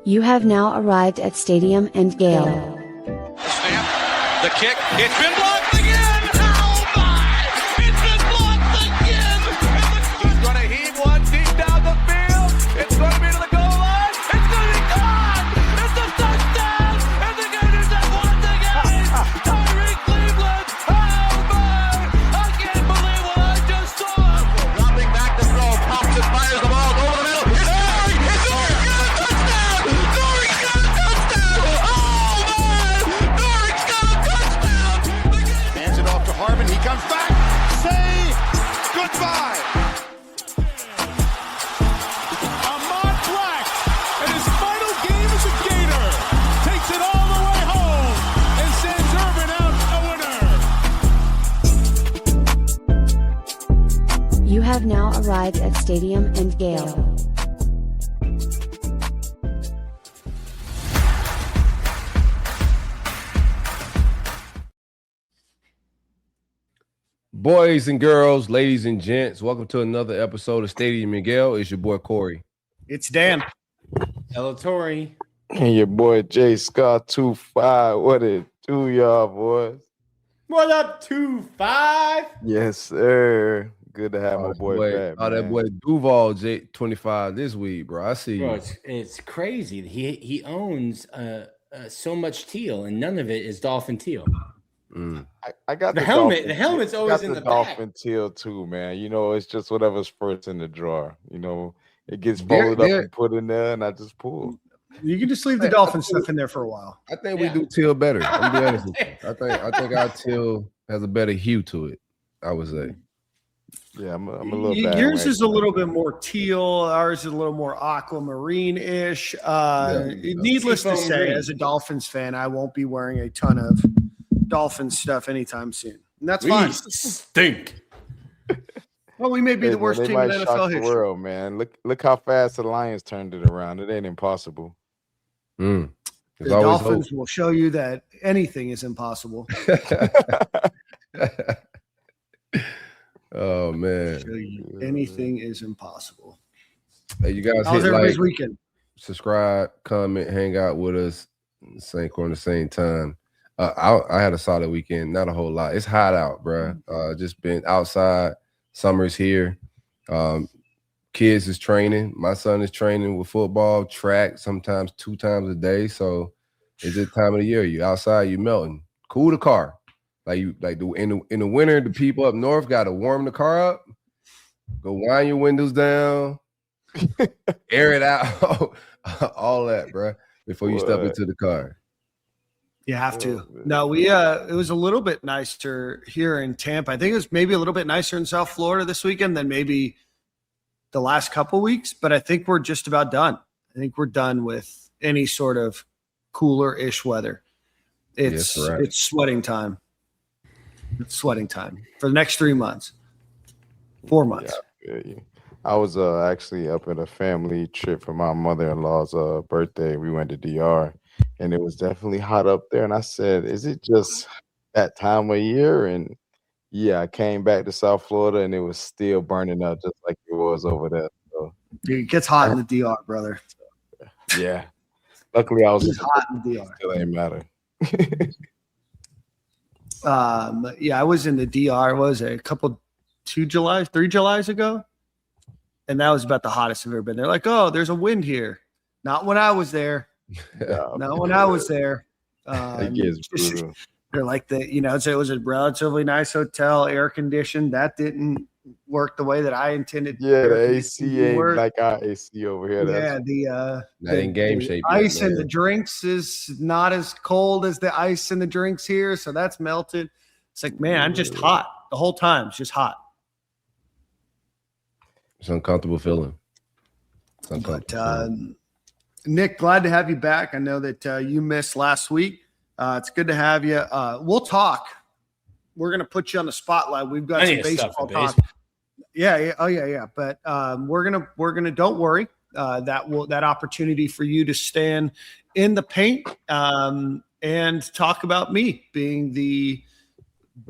You have now arrived at Stadium and Gale. The snap, the kick, it's been blocked again! Oh my! It's been blocked again! He's going to heave one deep down the field. It's going to be to the goal line. It's going to be caught! It's a touchdown! And the Gators have won the game! Tyreek Cleveland! Oh my! I can't believe what I just saw! Dropping back to throw. Thompson fires the ball over the middle. It's Cory! It's Cory! Got a touchdown! Cory got a touchdown! Oh my! Cory's got a touchdown! Hands it off to Harmon. He comes back. Say goodbye. Ahmad Black, in his final game as a Gator, takes it all the way home and sends Urban out a winner. You have now arrived at Stadium and Gale. Boys and girls, ladies and gents, welcome to another episode of Stadium and Gale. It's your boy Cory. It's Dan. Hello, Tori. And your boy Jay Scott 25. What it do, y'all boys? What up, 2-5? Yes, sir. Good to have my boy back. Oh, that boy Duval J25 this week, bro. I see Bro, you. it's crazy. He owns so much teal, and none of it is dolphin teal. I got The the helmet. Dolphin The helmet's teal. always Got in the dolphin teal too, man. You know, it's just whatever's first in the drawer. You know, it gets folded up and put in there, and I just pull. You can just leave the dolphin stuff in there for a while. I think we do teal better. I'm gonna be honest with you. I think our teal has a better hue to it, I would say. Yeah, I'm a little bad. Yours is a little bit more teal. Ours is a little more aquamarine-ish. Needless to Seafoam say, green. as a Dolphins fan, I won't be wearing a ton of Dolphins stuff anytime soon. And that's We fine. stink. Well, we may be Hey, the worst man, they team in might NFL shock the history. world, man. Look how fast the Lions turned it around. It ain't impossible. There's The always Dolphins will show you that anything is impossible. Oh man. Show you anything is impossible. Hey, you guys How's hit everybody's like, weekend? subscribe, comment, hang out with us, same on the same time. I had a solid weekend, not a whole lot. It's hot out, bro. Just been outside. Summer's here. Kids is training. My son is training with football, track, sometimes 2 times a day. So it's this time of the year. You outside, you melting. Cool the car. In the winter, the people up north got to warm the car up. Go wind your windows down, air it out, all that, bro, before you step into the car. You have to. No, it was a little bit nicer here in Tampa. I think it was maybe a little bit nicer in South Florida this weekend than maybe the last couple weeks, but I think we're just about done. I think we're done with any sort of cooler-ish weather. It's Yes, right. It's sweating time. It's sweating time for the next 3 months. 4 months. Yeah. I was actually up at a family trip for my mother-in-law's birthday. We went to DR, and it was definitely hot up there. And I said, is it just that time of year? And yeah, I came back to South Florida, and it was still burning up just like it was over there. So Dude, it gets hot in the DR, brother. yeah, luckily I was It's hot in the DR. still ain't matter. Yeah, I was in the DR. What was it? 3 Julys ago, and that was about the hottest I've ever been. They're like, "Oh, there's a wind here." Not when I was there. Not when I was there. It gets brutal. They're like it was a relatively nice hotel, air conditioned. That didn't work the way that I intended. Yeah, air the conditioning AC to ain't work. like our AC over here. Yeah, Not in game shape yet, ice man. and the drinks is not as cold as the ice and the drinks here, so that's melted. It's like, man, I'm just hot the whole time. It's just hot. It's an uncomfortable feeling. But Nick, glad to have you back. I know that you missed last week. It's good to have you. We'll talk. We're going to put you on the spotlight. We've got some baseball talk. Yeah. Oh, yeah. But we're gonna. Don't worry. That opportunity for you to stand in the paint and talk about me being the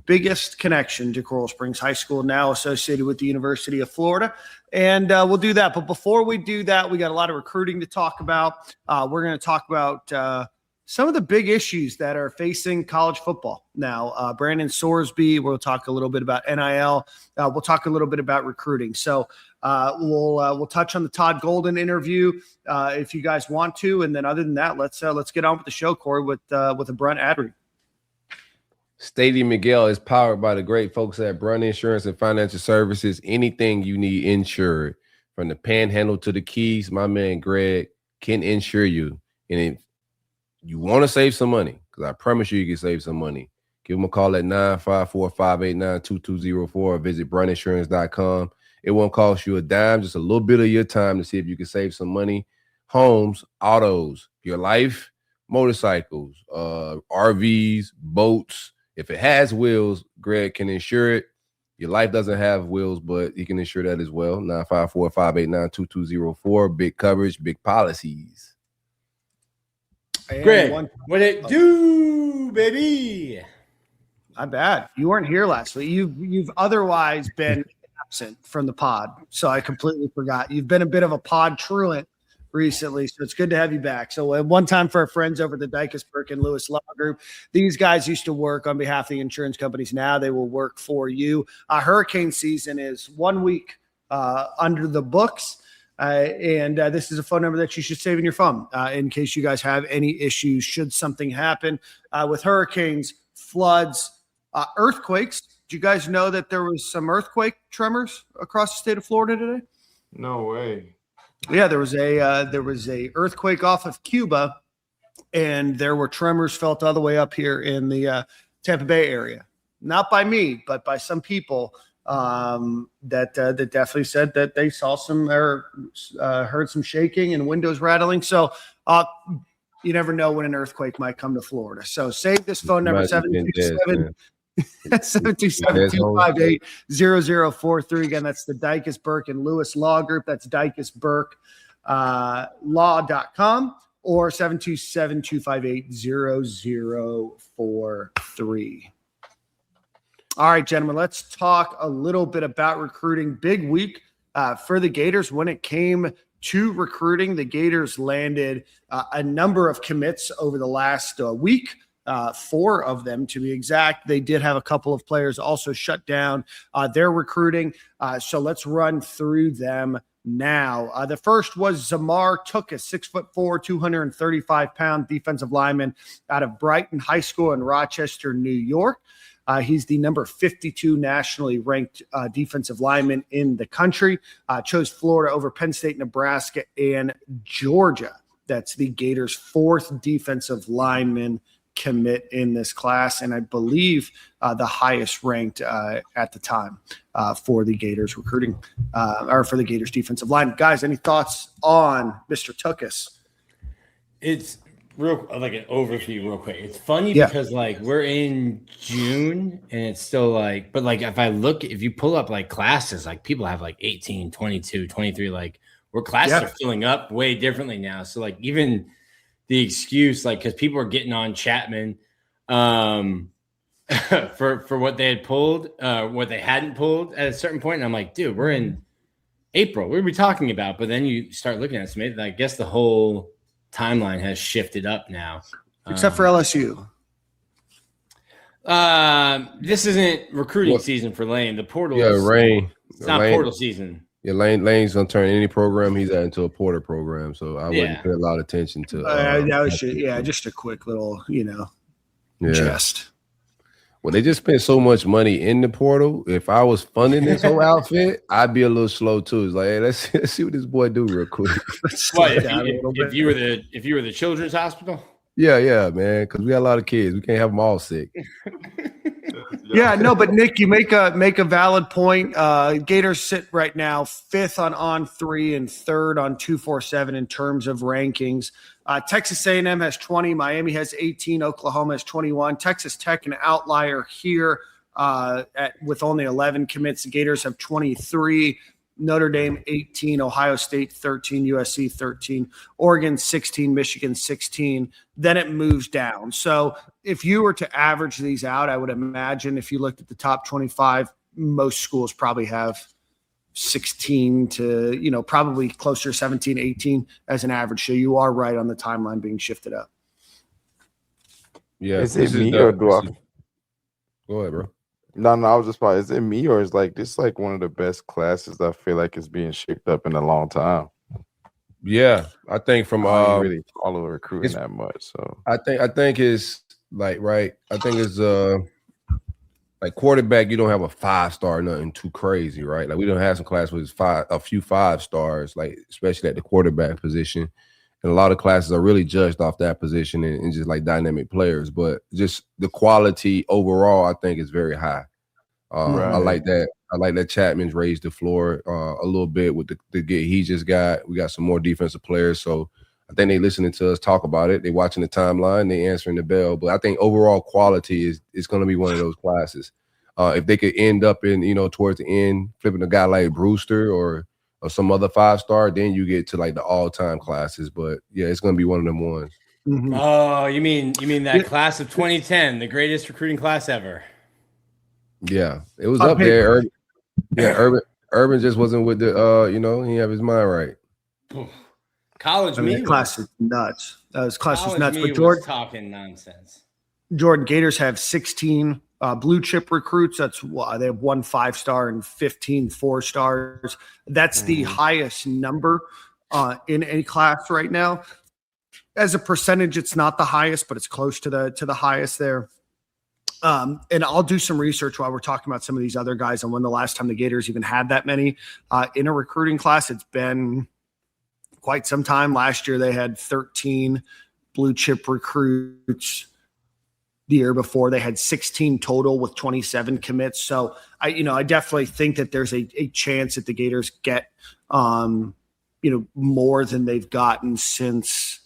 biggest connection to Coral Springs High School, now associated with the University of Florida. And we'll do that. But before we do that, we got a lot of recruiting to talk about. We're going to talk about some of the big issues that are facing college football now. Brandon Sorsby, we'll talk a little bit about NIL. We'll talk a little bit about recruiting. So we'll touch on the Todd Golden interview if you guys want to. And then other than that, let's get on with the show, Cory, with a Brunt ad read. Stadium and Gale is powered by the great folks at Brunt Insurance and Financial Services. Anything you need insured, from the Panhandle to the Keys, my man Greg can insure you. And if you want to save some money, because I promise you can save some money, give them a call at 954-589-2204 or visit bruntinsurance.com. It won't cost you a dime, just a little bit of your time to see if you can save some money. Homes, autos, your life, motorcycles, RVs, boats. If it has wheels, Greg can insure it. Your life doesn't have wheels, but he can insure that as well. 954-589-2204. Big coverage, big policies. Greg, what it do, baby? Not bad. You weren't here last week. You've otherwise been absent from the pod, so I completely forgot. You've been a bit of a pod truant recently, so it's good to have you back. So one time for our friends over at the Dicus Burke and Lewis Law Group, these guys used to work on behalf of the insurance companies. Now they will work for you. Hurricane season is 1 week under the books, and this is a phone number that you should save in your phone in case you guys have any issues should something happen with hurricanes, floods, earthquakes. Do you guys know that there was some earthquake tremors across the state of Florida today? No way. Yeah, there was a earthquake off of Cuba, and there were tremors felt all the way up here in the Tampa Bay area. Not by me, but by some people that definitely said that they saw some or heard some shaking and windows rattling. So you never know when an earthquake might come to Florida. So save this phone number, 727-258-0043. Again, that's the Dicus Burke and Lewis Law Group. That's Dicus Burke law.com or 727-258-0043. All right, gentlemen, let's talk a little bit about recruiting. Big week for the Gators when it came to recruiting. The Gators landed a number of commits over the last week. 4 of them to be exact. They did have a couple of players also shut down their recruiting. So let's run through them now. The first was Zahmar Tookes, 6'4", 235-pound defensive lineman out of Brighton High School in Rochester, New York. He's the number 52 nationally ranked defensive lineman in the country. Chose Florida over Penn State, Nebraska, and Georgia. That's the Gators' 4th defensive lineman commit in this class, and I believe the highest ranked at the time for the Gators recruiting or for the Gators defensive line. Guys, any thoughts on Mr. Tookes? It's real, like an overview real quick. It's funny because like we're in June and it's still like, but like if you pull up like classes, like people have like 18, 22, 23, like where classes are filling up way differently now. So like even the excuse, like, because people are getting on Chapman for what they had pulled, what they hadn't pulled at a certain point. And I'm like, dude, we're in April. What are we talking about? But then you start looking at it. I guess the whole timeline has shifted up now. Except for LSU. This isn't recruiting season for Lane. The portal it's not portal season. Yeah, Lane's gonna turn any program he's at into a porter program, so I wouldn't pay a lot of attention to. Just a quick little, jest. Well, they just spent so much money in the portal. If I was funding this whole outfit, I'd be a little slow too. It's like, hey, let's see what this boy do real quick. If you were the children's hospital. Yeah, man, because we got a lot of kids. We can't have them all sick. Yeah, no, but Nick, you make a valid point. Gators sit right now 5th on 3 and 3rd on 247 in terms of rankings. Texas A&M has 20, Miami has 18, Oklahoma has 21. Texas Tech, an outlier here with only 11 commits. The Gators have 23. Notre Dame 18, Ohio State 13, USC 13, Oregon 16, Michigan 16. Then it moves down. So if you were to average these out, I would imagine if you looked at the top 25, most schools probably have 16 to, probably closer to 17, 18 as an average. So you are right on the timeline being shifted up. Yeah. Is it me or do I? Go ahead, bro. No, I was just about, is it me or is like this like one of the best classes I feel like is being shaped up in a long time? Yeah, I think from I don't really follow recruiting that much. So I think it's like right. I think it's like quarterback. You don't have a 5-star, nothing too crazy, right? Like we don't have some class with a few 5 stars, like especially at the quarterback position. And a lot of classes are really judged off that position and just like dynamic players. But just the quality overall, I think is very high. Right. I like that. I like that Chapman's raised the floor a little bit with the get he just got. We got some more defensive players. So I think they listening to us talk about it. They watching the timeline. They answering the bell. But I think overall quality is going to be one of those classes. If they could end up in, towards the end, flipping a guy like Brewster or some other 5-star, then you get to like the all-time classes. But yeah, it's going to be one of them ones. Mm-hmm. Oh, you mean that class of 2010, the greatest recruiting class ever? Yeah, it was up there. Urban just wasn't with the he didn't have his mind right. College the class is nuts. This class was nuts. But Jordan talking nonsense. Jordan, Gators have 16 blue chip recruits. That's why they have 1 5-star and 15 4-stars. That's the highest number in a class right now. As a percentage, it's not the highest, but it's close to the highest there. And I'll do some research while we're talking about some of these other guys and when the last time the Gators even had that many in a recruiting class. It's been quite some time. Last year they had 13 blue chip recruits. The year before they had 16 total with 27 commits. So I definitely think that there's a chance that the Gators get more than they've gotten since.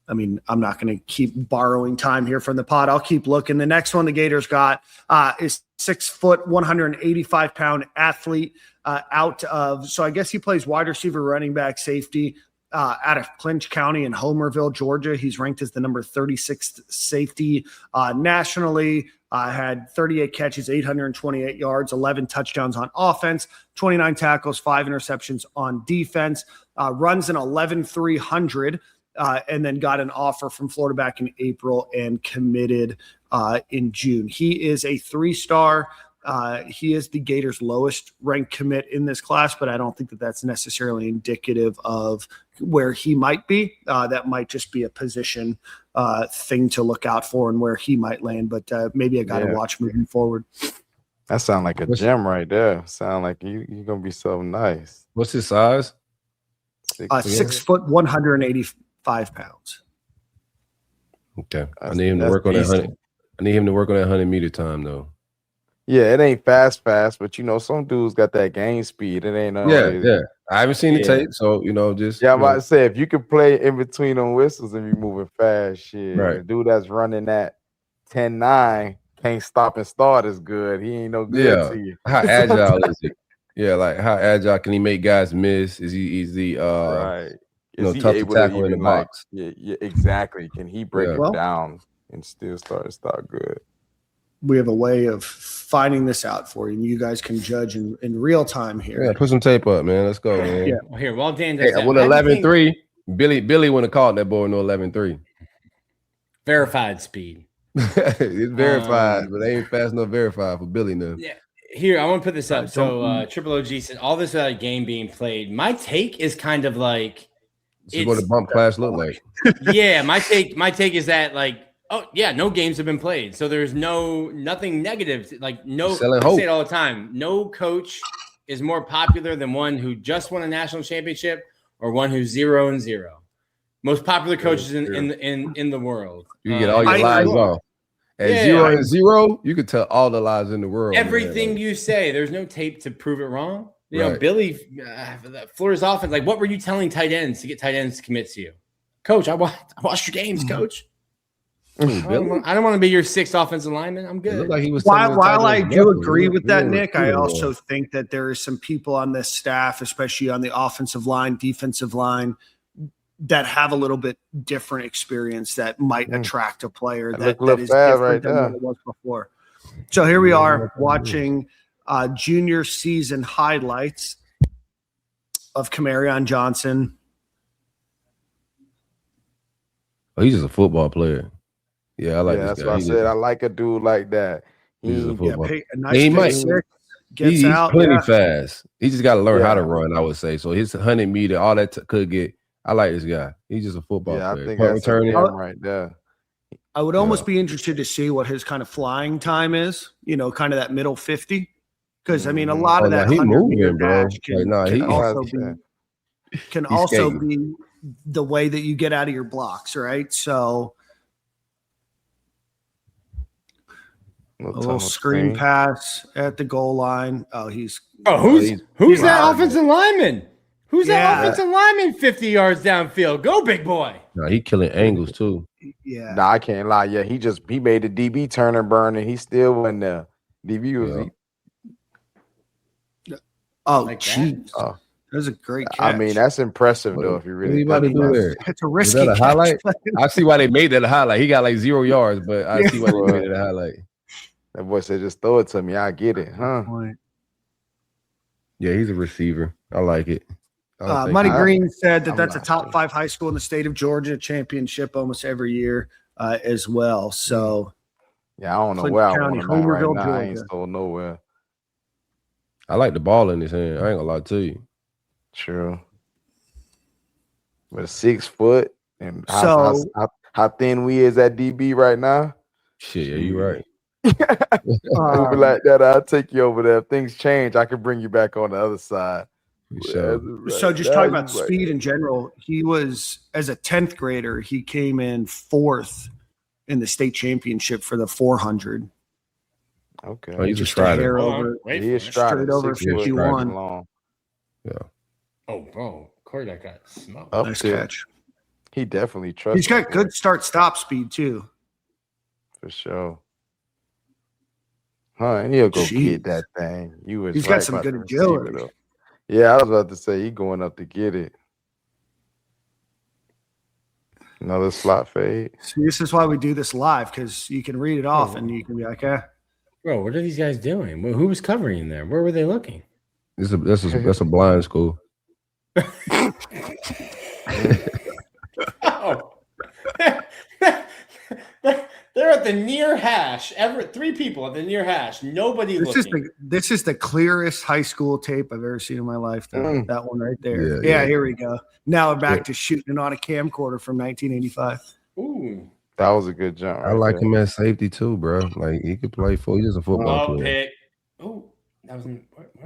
I mean, I'm not going to keep borrowing time here from the pod. I'll keep looking. The next one the Gators got is 6 foot, 185-pound athlete out of. So I guess he plays wide receiver, running back, safety out of Clinch County in Homerville, Georgia. He's ranked as the number 36th safety nationally. Had 38 catches, 828 yards, 11 touchdowns on offense, 29 tackles, 5 interceptions on defense. Runs an 11.300. And then got an offer from Florida back in April and committed in June. He is a 3-star. He is the Gators' lowest ranked commit in this class, but I don't think that that's necessarily indicative of where he might be. That might just be a position thing to look out for and where he might land, but maybe a guy to watch moving forward. That sounds like a gem right there. Sound like you're going to be so nice. What's his size? 6 foot, 185 pounds. Okay. I need him to work on that 100. I need him to work on that 100-meter time though. Yeah, it ain't fast, but some dudes got that game speed. It ain't yeah. I haven't seen the tape, so just I'm about to say if you could play in between them whistles and be moving fast, shit. Right. The dude that's running that 10-9 can't stop and start as good. He ain't no good to you. How agile is he? Yeah, like how agile can he make guys miss? Is he easy? Right. Is he tough to tackle in the box? Yeah, exactly. Can he break it down and still start good? We have a way of finding this out for you, and you guys can judge in real time here. Yeah, put some tape up, man. Let's go, man. Yeah. Well, here, while Dan does that, with 11.3, Billy wouldn't have called that boy no 11.3. Verified speed. It's verified, but they ain't fast enough verified for Billy now. Yeah. Here, I want to put this up. So Triple OG said all this game being played. My take is kind of like this is what a bump class look like. Yeah, my take is that no games have been played. So there's nothing negative. Like I say it all the time. No coach is more popular than one who just won a national championship or one who's 0-0. Most popular coaches in the world. You get all your lies off. At 0-0, you could tell all the lies in the world. Everything you say, there's no tape to prove it wrong. You know, Billy, Florida's offense. Like, what were you telling tight ends to get tight ends to commit to you, Coach? I watched your games, Coach. I don't want to be your sixth offensive lineman. I'm good. It looked like he was while I do agree with that, Yeah, Nick, I also think that there are some people on this staff, especially on the offensive line, defensive line, that have a little bit different experience that might attract a player that is different than what it was before. So here we are watching junior season highlights of Kamarion Johnson. Oh, he's just a football player. Yeah, I like this that's guy. what I said. I like a dude like that. He's a football player. A nice he's plenty fast. He just got to learn how to run, I would say. So his 100 meter, all that could get. I like this guy. He's just a football player. I think that's him right there. I would almost be interested to see what his kind of flying time is, kind of that middle 50. Because, I mean, a lot of that 100-meter dash can also be the way that you get out of your blocks, right? So a little screen pass at the goal line. Who's that offensive lineman? Who's that offensive lineman 50 yards downfield? Go, big boy. No, he killing angles too. Yeah. Nah, I can't lie. Yeah, he made the DB turn and burn, and he still went there. DB was jeez. That was a great catch. I mean, that's impressive though. If you really about to do there, it's a risky catch. A highlight. I see why they made that a highlight. He got like 0 yards, but I see why they made it a highlight. That boy said, "Just throw it to me. I get it, huh?" Yeah, he's a receiver. I like it. Money Green said that's a top 5 high school in the state of Georgia, championship almost every year as well. So, yeah, I don't know where I want him at right now. I ain't still nowhere. I like the ball in his hand. I ain't gonna lie to you. True. But 6 foot and how thin we is at DB right now? Shit, yeah, you right. Moving like that, I'll take you over there. If things change, I can bring you back on the other side. Sure. So just talking about speed in general, he was, as a 10th grader, he came in 4th in the state championship for the 400. Okay. Oh, he's a strider. He is straight over 51. Yeah. Oh, bro. Cory, that got smoked. Nice catch. He definitely trusts. He's got good start-stop speed, too. For sure. And he'll go get that thing. He's got some good agility. Yeah, I was about to say he going up to get it. Another slot fade. See, this is why we do this live, because you can read it off and you can be like, Bro, what are these guys doing? Who was covering there? Where were they looking? That's a blind school. They're at the near hash. 3 people at the near hash. Nobody looking. This is the clearest high school tape I've ever seen in my life. That one right there. Yeah, here we go. Now we're back to shooting on a camcorder from 1985. Ooh. That was a good jump. I like him at safety too, bro. Like he could play for. He's just a football player. Pick. Oh, that was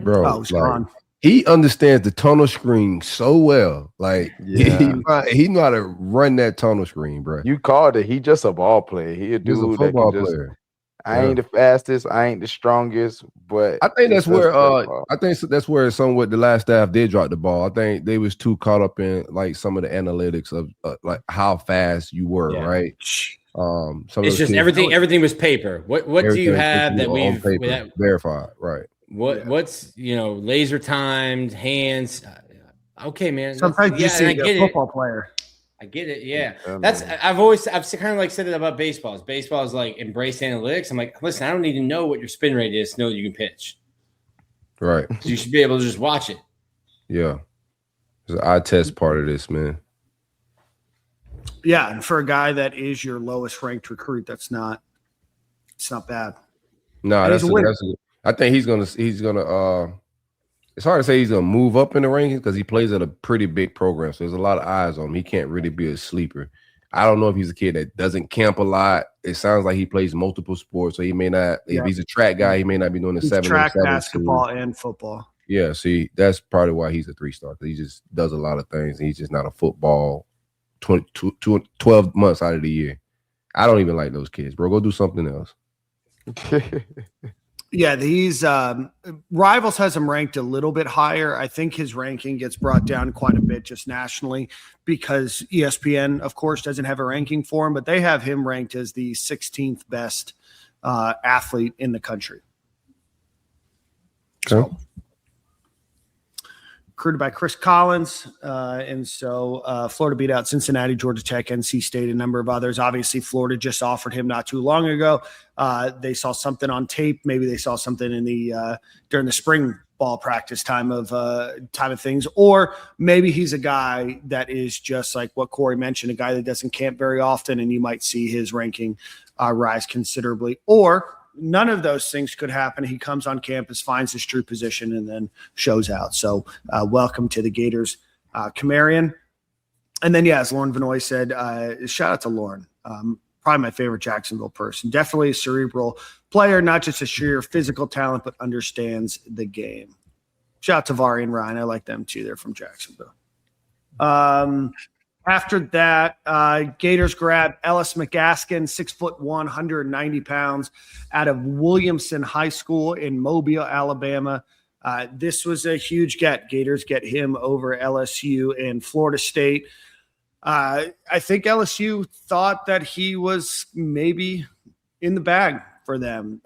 bro. Oh, gone. He understands the tunnel screen so well. Like he know how to run that tunnel screen, bro. You called it. He just a ball player. He's a football player. I ain't the fastest. I ain't the strongest, but I think that's where somewhat the last staff did drop the ball. I think they was too caught up in like some of the analytics of like how fast you were, right? It's just everything was paper. What do you have that we've verified, right? What's laser timed hands? Okay, man. Sometimes you see a football player. I get it. Yeah, I've kind of like said it about baseball. Baseball is like embrace analytics. I'm like, listen, I don't need to know what your spin rate is to know that you can pitch. Right. So you should be able to just watch it. Yeah, there's an eye test part of this, man. Yeah, and for a guy that is your lowest ranked recruit, it's not bad. No, I think he's gonna. It's hard to say he's gonna move up in the rankings because he plays at a pretty big program, so there's a lot of eyes on him. He can't really be a sleeper. I don't know if he's a kid that doesn't camp a lot. It sounds like he plays multiple sports, so he may not. If he's a track guy, he may not be doing the 7 track, basketball, and football. Yeah, see, that's probably why he's a 3-star. He just does a lot of things. He's just not a football 12 months out of the year. I don't even like those kids, bro. Go do something else. Yeah, he's Rivals has him ranked a little bit higher. I think his ranking gets brought down quite a bit just nationally because ESPN, of course, doesn't have a ranking for him, but they have him ranked as the 16th best athlete in the country. Okay. So, recruited by Chris Collins. And so Florida beat out Cincinnati, Georgia Tech, NC State, a number of others. Obviously, Florida just offered him not too long ago. They saw something on tape. Maybe they saw something in the during the spring ball practice time of things. Or maybe he's a guy that is just like what Cory mentioned, a guy that doesn't camp very often, and you might see his ranking rise considerably. Or none of those things could happen. He comes on campus, finds his true position, and then shows out. So welcome to the Gators, Kamarion. And then, as Lauren Vanoy said, shout out to Lauren. Probably my favorite Jacksonville person. Definitely a cerebral player, not just a sheer physical talent, but understands the game. Shout out to Vari and Ryan. I like them too. They're from Jacksonville. After that, Gators grabbed Ellis McGaskin, 6'1", 190 pounds, out of Williamson High School in Mobile, Alabama. This was a huge get. Gators get him over LSU and Florida State. I think LSU thought that he was maybe in the bag for them.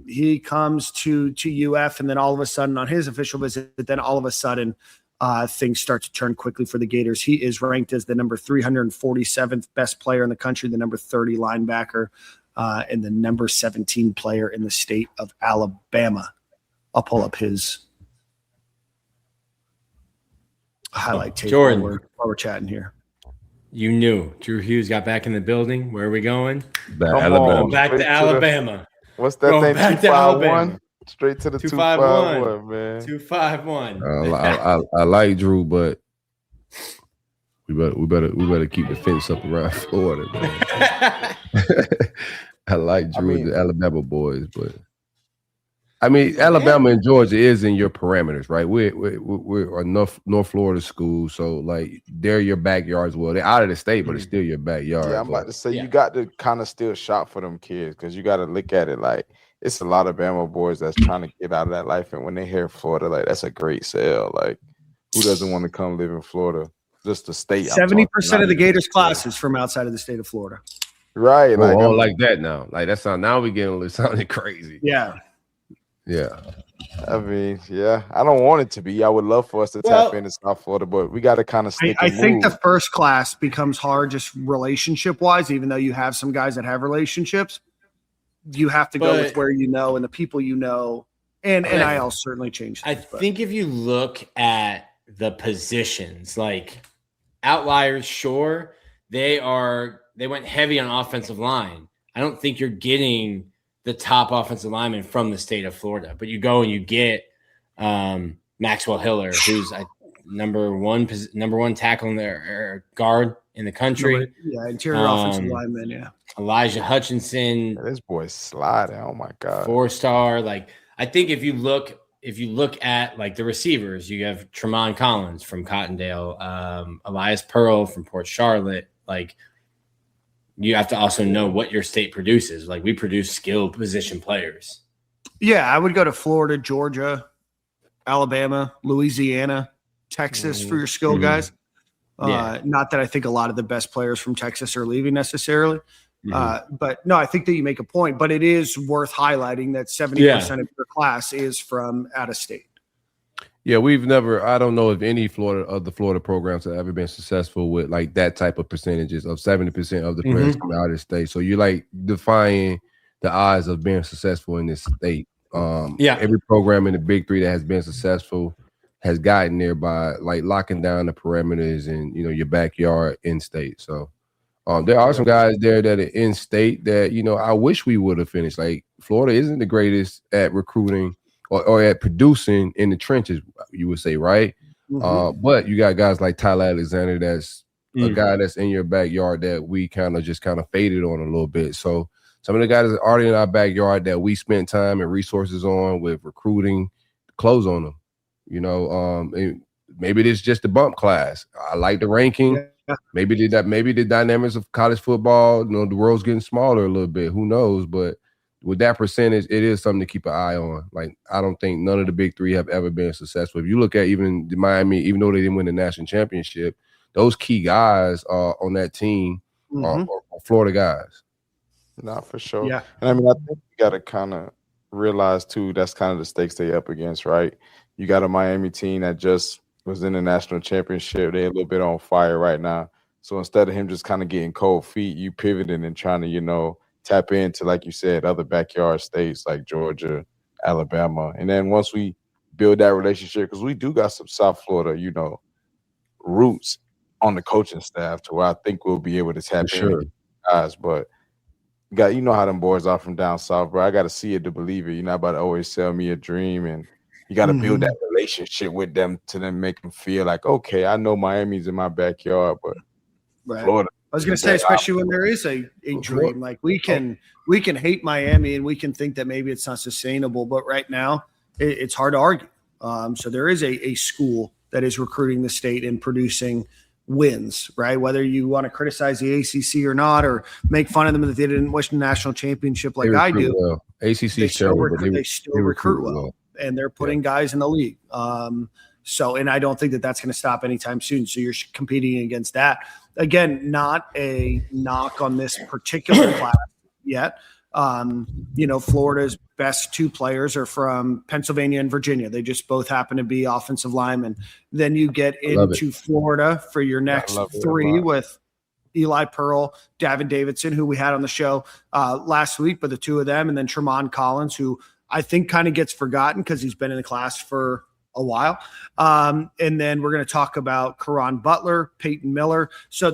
He comes to UF, and then all of a sudden on his official visit, then all of a sudden things start to turn quickly for the Gators. He is ranked as the number 347th best player in the country, the number 30 linebacker, and the number 17 player in the state of Alabama. I'll pull up his highlight tape Jordan, while we're chatting here. You knew Drew Hughes got back in the building. Where are we going? Back to Alabama. What's that Going thing? back to 251? Straight to the 251, man. 251. I like Drew, but we better keep the fence up around Florida, man. I like Drew, the Alabama boys, but Alabama and Georgia is in your parameters, right? We're a North Florida school, so like they're your backyard as well. They're out of the state, but it's still your backyard. Yeah, I'm about to say you got to kind of still shop for them kids because you got to look at it like it's a lot of Bama boys that's trying to get out of that life, and when they hear Florida, like that's a great sell. Like, who doesn't want to come live in Florida? Just the state. 70% of the Gators class is from outside of the state of Florida. Right. Like that now. Like that sound. Now we getting sounding crazy. Yeah. Yeah. I don't want it to be. I would love for us to tap into South Florida, but we got to kind of stick. I think the first class becomes hard just relationship wise, even though you have some guys that have relationships. You have to go with where you know and the people you know, and NIL certainly changed things. I think if you look at the positions, like outliers, sure, they went heavy on offensive line. I don't think you're getting the top offensive lineman from the state of Florida, but you go and you get Maxwell Hiller, who's number one tackle in their guard in the country. Interior offensive lineman. Yeah, Elijah Hutchinson. This boy's sliding. Oh my god, 4-star. Like I think if you look at like the receivers, you have Tremont Collins from Cottondale, Elias Pearl from Port Charlotte. Like you have to also know what your state produces. Like we produce skilled position players. Yeah, I would go to Florida, Georgia, Alabama, Louisiana, Texas for your skilled guys. Not that I think a lot of the best players from Texas are leaving necessarily. But no, I think that you make a point. But it is worth highlighting that 70% of your class is from out of state. Yeah, I don't know if any of the Florida programs have ever been successful with like that type of percentages of 70% of the players come out of state. So you're like defying the odds of being successful in this state. Every program in the Big Three that has been successful has gotten there by like locking down the perimeters and your backyard in state. So there are some guys there that are in state that I wish we would have finished. Like Florida isn't the greatest at recruiting or at producing in the trenches, you would say, right? But you got guys like Tyler Alexander, that's a guy that's in your backyard that we kind of faded on a little bit. So some of the guys that are already in our backyard that we spent time and resources on with recruiting, close on them. And maybe it's just a bump class. I like the ranking. Yeah. Maybe the dynamics of college football, the world's getting smaller a little bit. Who knows? But with that percentage, it is something to keep an eye on. Like, I don't think none of the big three have ever been successful. If you look at even the Miami, even though they didn't win the national championship, those key guys on that team are Florida guys. Not for sure. Yeah. And I mean, I think you got to kind of realize too, that's kind of the stakes they up against, right? You got a Miami team that just was in the national championship. They're a little bit on fire right now. So instead of him just kind of getting cold feet, you pivoting and trying to, tap into, like you said, other backyard states like Georgia, Alabama. And then once we build that relationship, because we do got some South Florida, roots on the coaching staff to where I think we'll be able to tap in guys. But you know how them boys are from down south, bro. I got to see it to believe it. You're not about to always sell me a dream, and you got to build that relationship with them to then make them feel like, okay, I know Miami's in my backyard, but Florida. I was going to say, especially when there is a dream, like we can hate Miami and we can think that maybe it's not sustainable, but right now it's hard to argue. So there is a school that is recruiting the state and producing wins, right? Whether you want to criticize the ACC or not, or make fun of them that they didn't win the national championship like I do. Well. ACC is terrible, but they still recruit well, and they're putting guys in the league. And I don't think that that's going to stop anytime soon. So you're competing against that. Again, not a knock on this particular class yet. Florida's best two players are from Pennsylvania and Virginia. They just both happen to be offensive linemen. Then you get into Florida for your next three with Eli Pearl, Davin Davidson, who we had on the show last week, but the two of them, and then Tremont Collins, who I think kind of gets forgotten because he's been in the class for a while. And then we're going to talk about Cahron Butler, Peyton Miller. So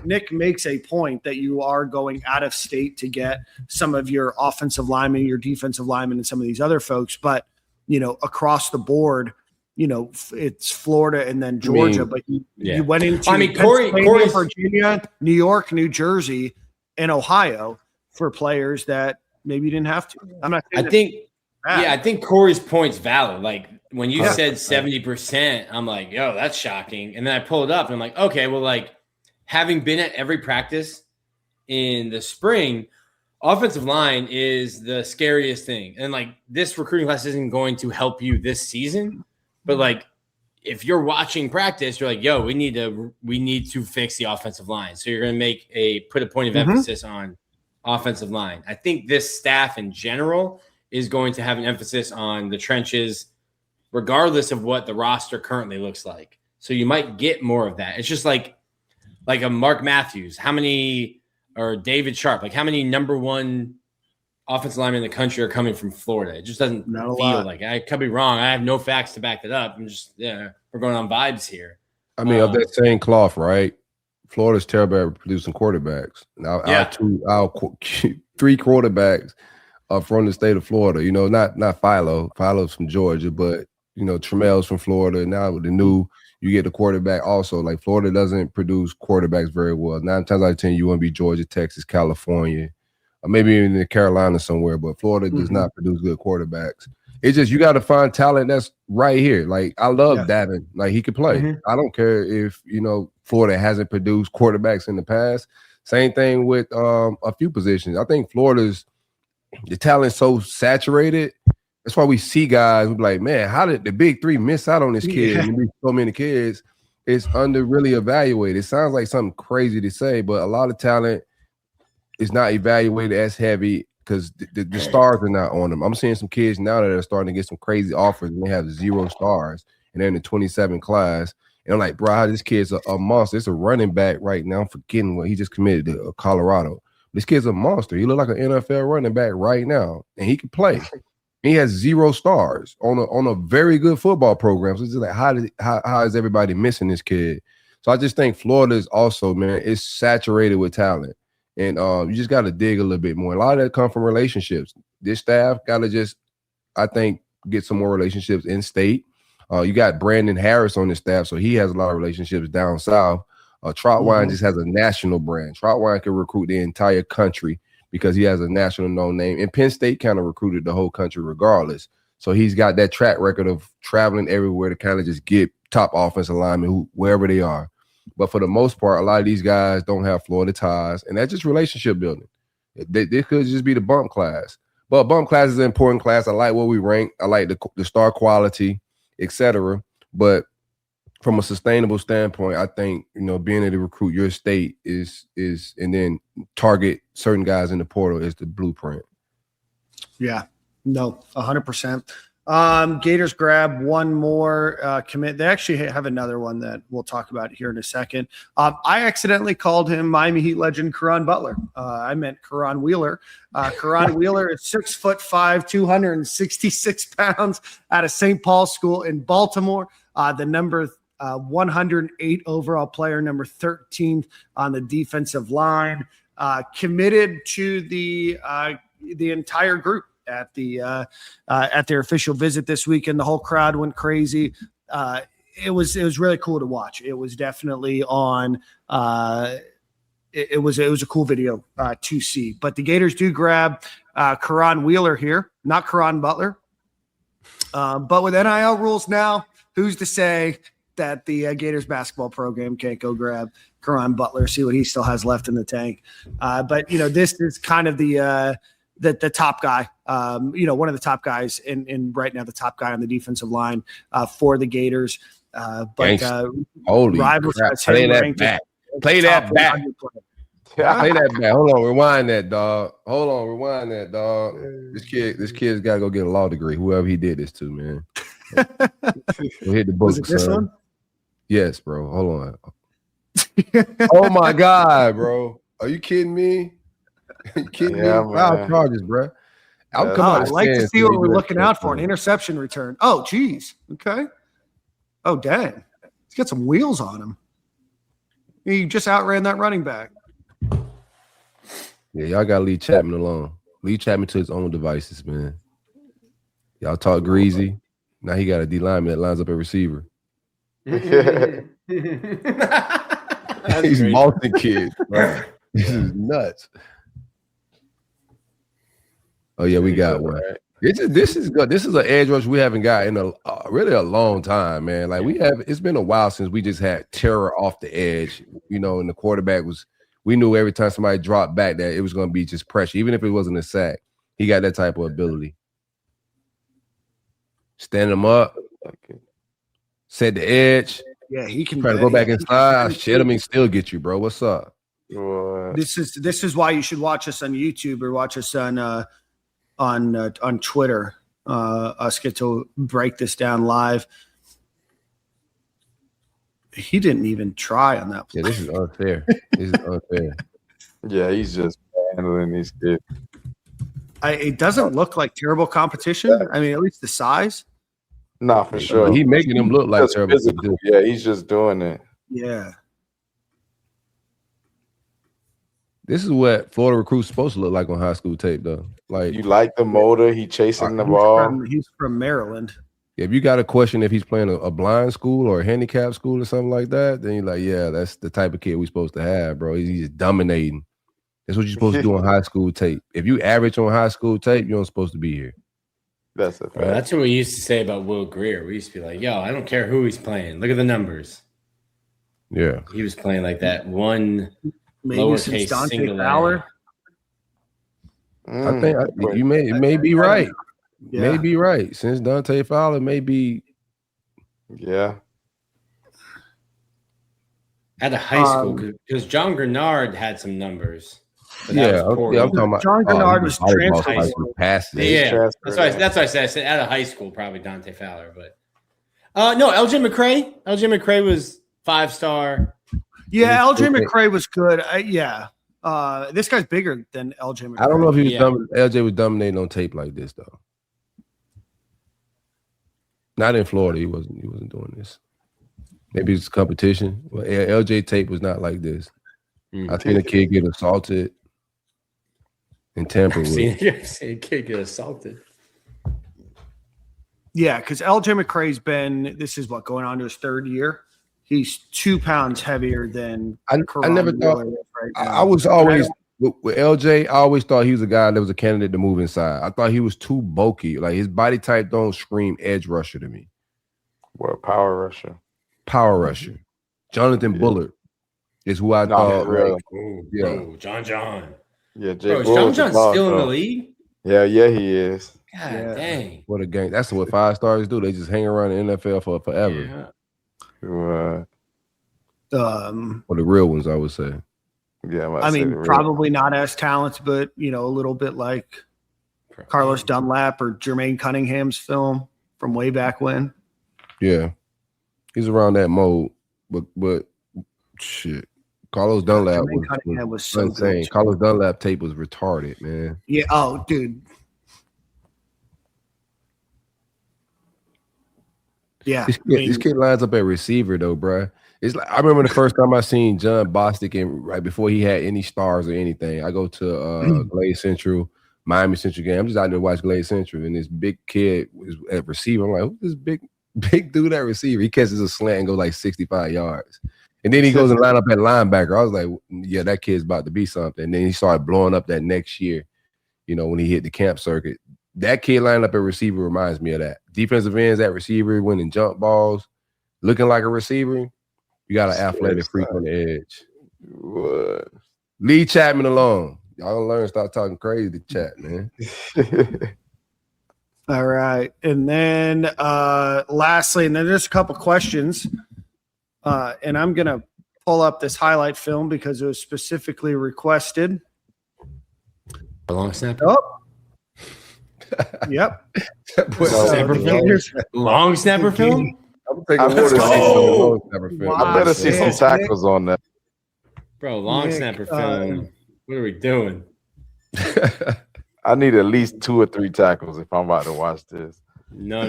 Nick makes a point that you are going out of state to get some of your offensive linemen, your defensive linemen, and some of these other folks. But, across the board, it's Florida and then Georgia. But you went into Cory, Virginia, New York, New Jersey, and Ohio for players that maybe you didn't have to. I'm not saying I think Cory's point's valid. Like, when you said 70%, I'm like, yo, that's shocking. And then I pull it up and I'm like, okay, well, like, having been at every practice in the spring, offensive line is the scariest thing. And like, this recruiting class isn't going to help you this season, but like, if you're watching practice, you're like, yo, we need to fix the offensive line. So you're going to put a point of emphasis on offensive line. I think this staff in general is going to have an emphasis on the trenches, regardless of what the roster currently looks like. So you might get more of that. It's just like a Mark Matthews, or David Sharp, like how many number one offensive linemen in the country are coming from Florida? It just doesn't feel like. I could be wrong. I have no facts to back it up. I'm just, we're going on vibes here. I mean, of that same cloth, right? Florida's terrible at producing quarterbacks. Now, our three quarterbacks are from the state of Florida. Not Philo. Philo's from Georgia, but Tramel's from Florida. Now with the new, you get the quarterback also. Like, Florida doesn't produce quarterbacks very well. 9 times out of 10, you want to be Georgia, Texas, California, or maybe even in the Carolina somewhere. But Florida does not produce good quarterbacks. It's just, you got to find talent that's right here. Like, I love Davin. Like, he could play. I don't care if, Florida hasn't produced quarterbacks in the past. Same thing with a few positions. I think Florida's, the talent's so saturated. That's why we see guys who be like, man, how did the big three miss out on this kid? And we so many kids, it's under really evaluated. It sounds like something crazy to say, but a lot of talent is not evaluated as heavy because the stars are not on them. I'm seeing some kids now that are starting to get some crazy offers and they have 0 stars and they're in the 27 class. And I'm like, bro, this kid's a monster. It's a running back right now. I'm forgetting what he just committed to Colorado. This kid's a monster. He look like an NFL running back right now, and he can play. He has 0 stars on a very good football program. So it's just like, how is everybody missing this kid? So I just think Florida is also, man, it's saturated with talent. And you just got to dig a little bit more. A lot of that come from relationships. This staff got to just, I think, get some more relationships in state. You got Brandon Harris on the staff, so he has a lot of relationships down south. Troutwine just has a national brand. Troutwine can recruit the entire country because he has a national known name. And Penn State kind of recruited the whole country regardless. So he's got that track record of traveling everywhere to kind of just get top offensive linemen wherever they are. But for the most part, a lot of these guys don't have Florida ties, and that's just relationship building. This could just be the bump class. But bump class is an important class. I like what we rank. I like the star quality, etc. But from a sustainable standpoint, I think, being able to recruit your state is and then target certain guys in the portal is the blueprint. Yeah, no, 100%. Gators grab one more commit. They actually have another one that we'll talk about here in a second. I accidentally called him Miami Heat legend Cahron Butler. I meant Cahron Wheeler. Cahron Wheeler is 6'5", 266 pounds, out of St. Paul's School in Baltimore. The number 108 overall player, number 13 on the defensive line, committed to the entire group at their official visit this weekend. The whole crowd went crazy. It was really cool to watch. It was definitely on. It was a cool video to see. But the Gators do grab Cahron Wheeler here, not Cahron Butler. But with NIL rules now, who's to say that the Gators basketball program can't go grab Cahron Butler, see what he still has left in the tank? But this is kind of the top guy, one of the top guys in right now, the top guy on the defensive line for the Gators. But holy Rivals crap. has Play him that ranked back. as Play top that back. 100 player. Play that back. Hold on, rewind that, dog. Hold on, rewind that, dog. This kid's got to go get a law degree. Whoever he did this to, man. We'll hit the book, Was it this son. one? Yes, bro. Hold on. Oh my God, bro. Are you kidding me? Are you kidding me? Foul charges, bro. I'd like to see what we're looking out for. An interception return. Oh, geez. Okay. Oh, dang. He's got some wheels on him. He just outran that running back. Yeah, y'all got to leave Chapman alone. Leave Chapman to his own devices, man. Y'all talk greasy. Now he got a D lineman that lines up a receiver. He's Malton kids, bro. This is nuts. Oh yeah, we got one. This is good. This is an edge rush we haven't got in really a long time, man. Like it's been a while since we just had terror off the edge, and the quarterback we knew every time somebody dropped back that it was going to be just pressure, even if it wasn't a sack. He got that type of ability. Stand him up, set the edge. Yeah, he can try to go back inside. Shit him and still get you, bro. What's up? This is why you should watch us on YouTube or watch us on Twitter. Us get to break this down live. He didn't even try on that play. Yeah, this is unfair. Yeah, he's just handling these kids. It doesn't look like terrible competition. I mean, at least the size. Nah, for sure. He making them look like terrible. Yeah, he's just doing it. Yeah. This is what Florida recruits supposed to look like on high school tape, though. Like, you like the motor? He chasing the ball. He's from Maryland. If you got a question if he's playing a blind school or a handicap school or something like that, then you're like, yeah, that's the type of kid we're supposed to have, bro. He's dominating. That's what you're supposed to do on high school tape. If you average on high school tape, you're not supposed to be here. That's a fact. Well, that's what we used to say about Will Greer. We used to be like, yo, I don't care who he's playing. Look at the numbers. Yeah. He was playing like that one maybe since Dante Fowler. I think you may be right. Yeah. May be right. Since Dante Fowler may be. Yeah. At a high school, because John Grenard had some numbers. I'm talking about John Grenard was transferred. Yeah, that's why I said at a high school, probably Dante Fowler. But no, LJ McCray. LJ McCray was 5-star. Yeah, LJ McCray was good. This guy's bigger than LJ McCray. I don't know if he was LJ was dominating on tape like this though. Not in Florida. He wasn't doing this. Maybe it's competition. Well, LJ tape was not like this. I seen a kid get assaulted and tampered with. I've seen a kid get assaulted. Yeah, because LJ McCray's this is going on to his third year. He's 2 pounds heavier than I never thought. Right now. I was always with LJ. I always thought he was a guy that was a candidate to move inside. I thought he was too bulky. Like his body type don't scream edge rusher to me. What power rusher? Power rusher. Jonathan Bullard is who I thought. Bro, John. Yeah, Bro, is John still in the league? Yeah, he is. God dang. What a gang. That's what 5 stars do. They just hang around the NFL for forever. Yeah. Or the real ones, I would say. Yeah, I mean, probably not as talented, but a little bit like Carlos Dunlap or Jermaine Cunningham's film from way back when. Yeah, he's around that mode, but shit, Carlos Dunlap was so insane. Good. Carlos Dunlap tape was retarded, man. Yeah. Oh, dude. Yeah. This kid lines up at receiver though, bro. It's like I remember the first time I seen John Bostic, and right before he had any stars or anything, I go to Glade Central, Miami Central game. I'm just out there to watch Glade Central, and this big kid was at receiver. I'm like, who's this big dude at receiver? He catches a slant and goes like 65 yards. And then he goes and line up at linebacker. I was like, yeah, that kid's about to be something. And then he started blowing up that next year, when he hit the camp circuit. That kid lining up at receiver reminds me of that. Defensive ends at receiver, winning jump balls, looking like a receiver. You got an athletic freak on the edge. What? Leave Chapman alone. Y'all gonna learn to stop talking crazy to chat, man. All right. And then lastly, and then there's a couple questions. And I'm going to pull up this highlight film because it was specifically requested. Long snapper? Oh. Yep. Long snapper film? I better see some tackles on that. Bro, long snapper film. What are we doing? I need at least 2 or 3 tackles if I'm about to watch this. No.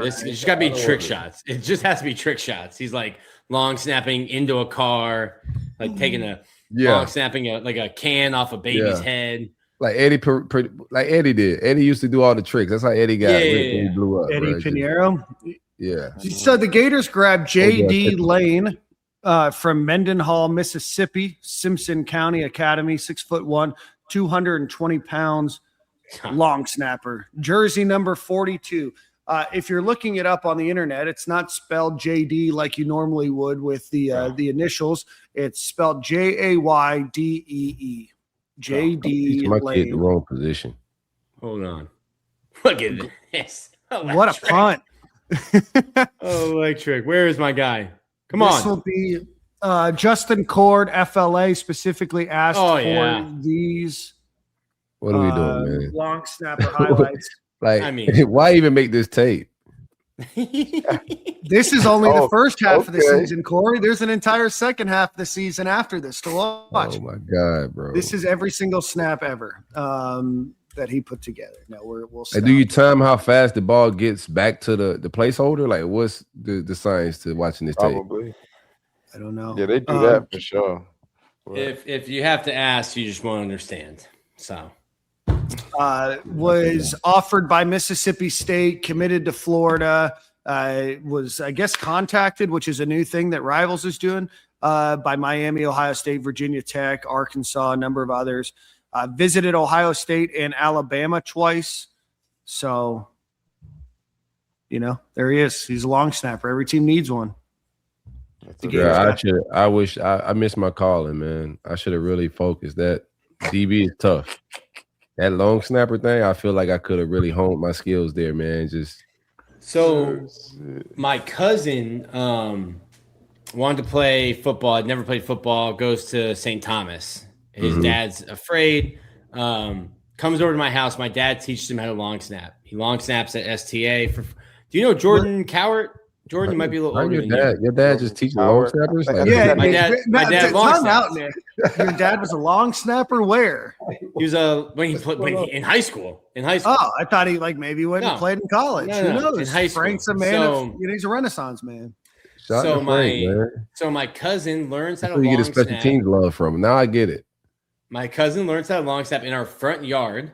It's just got to be trick shots. It just has to be trick shots. He's like long snapping into a car, like taking a long snapping like a can off a baby's head. Like Eddie did. Eddie used to do all the tricks. That's how Eddie got when he blew up. Eddie Pinheiro. Yeah. So the Gators grabbed J.D. Lane from Mendenhall, Mississippi, Simpson County Academy, 6'1", 220 pounds, long snapper, jersey number 42. If you're looking it up on the internet, it's not spelled J.D. like you normally would with the initials. It's spelled Jaydee. J.D. Lane. Kid the wrong position. Hold on. Look at this. What a punt. Electric. Where is my guy? Come on. This will be Justin Cord, FLA, specifically asked for these. What are we doing, man? Long snapper highlights. Why even make this tape? This is only the first half of the season, Cory. There's an entire second half of the season after this to watch. Oh my God, bro! This is every single snap ever that he put together. Now we'll. And do you time how fast the ball gets back to the placeholder? Like, what's the science to watching this tape? Probably. I don't know. Yeah, they do that for sure. If you have to ask, you just won't understand. So. Was offered by Mississippi State, committed to Florida, was, I guess, contacted, which is a new thing that Rivals is doing, by Miami, Ohio State, Virginia Tech, Arkansas, a number of others. Visited Ohio State and Alabama twice. So, there he is. He's a long snapper. Every team needs one. I missed my calling, man. I should have really focused. That DB is tough. That long snapper thing, I feel like I could have really honed my skills there, man. My cousin wanted to play football. I'd never played football. Goes to St. Thomas. His dad's afraid. Comes over to my house. My dad teaches him how to long snap. He long snaps at STA. Do you know Jordan Cowart? Jordan, you might be a little older than you. Your dad just teaches long snappers? My dad long snaps. Nick. Your dad was a long snapper where? He was in high school. Oh, I thought he maybe went and played in college. Who knows? In high school. Frank's a man. He's a Renaissance man. So my cousin learns how to long snap. You get a special teams love from him. Now I get it. My cousin learns how to long snap in our front yard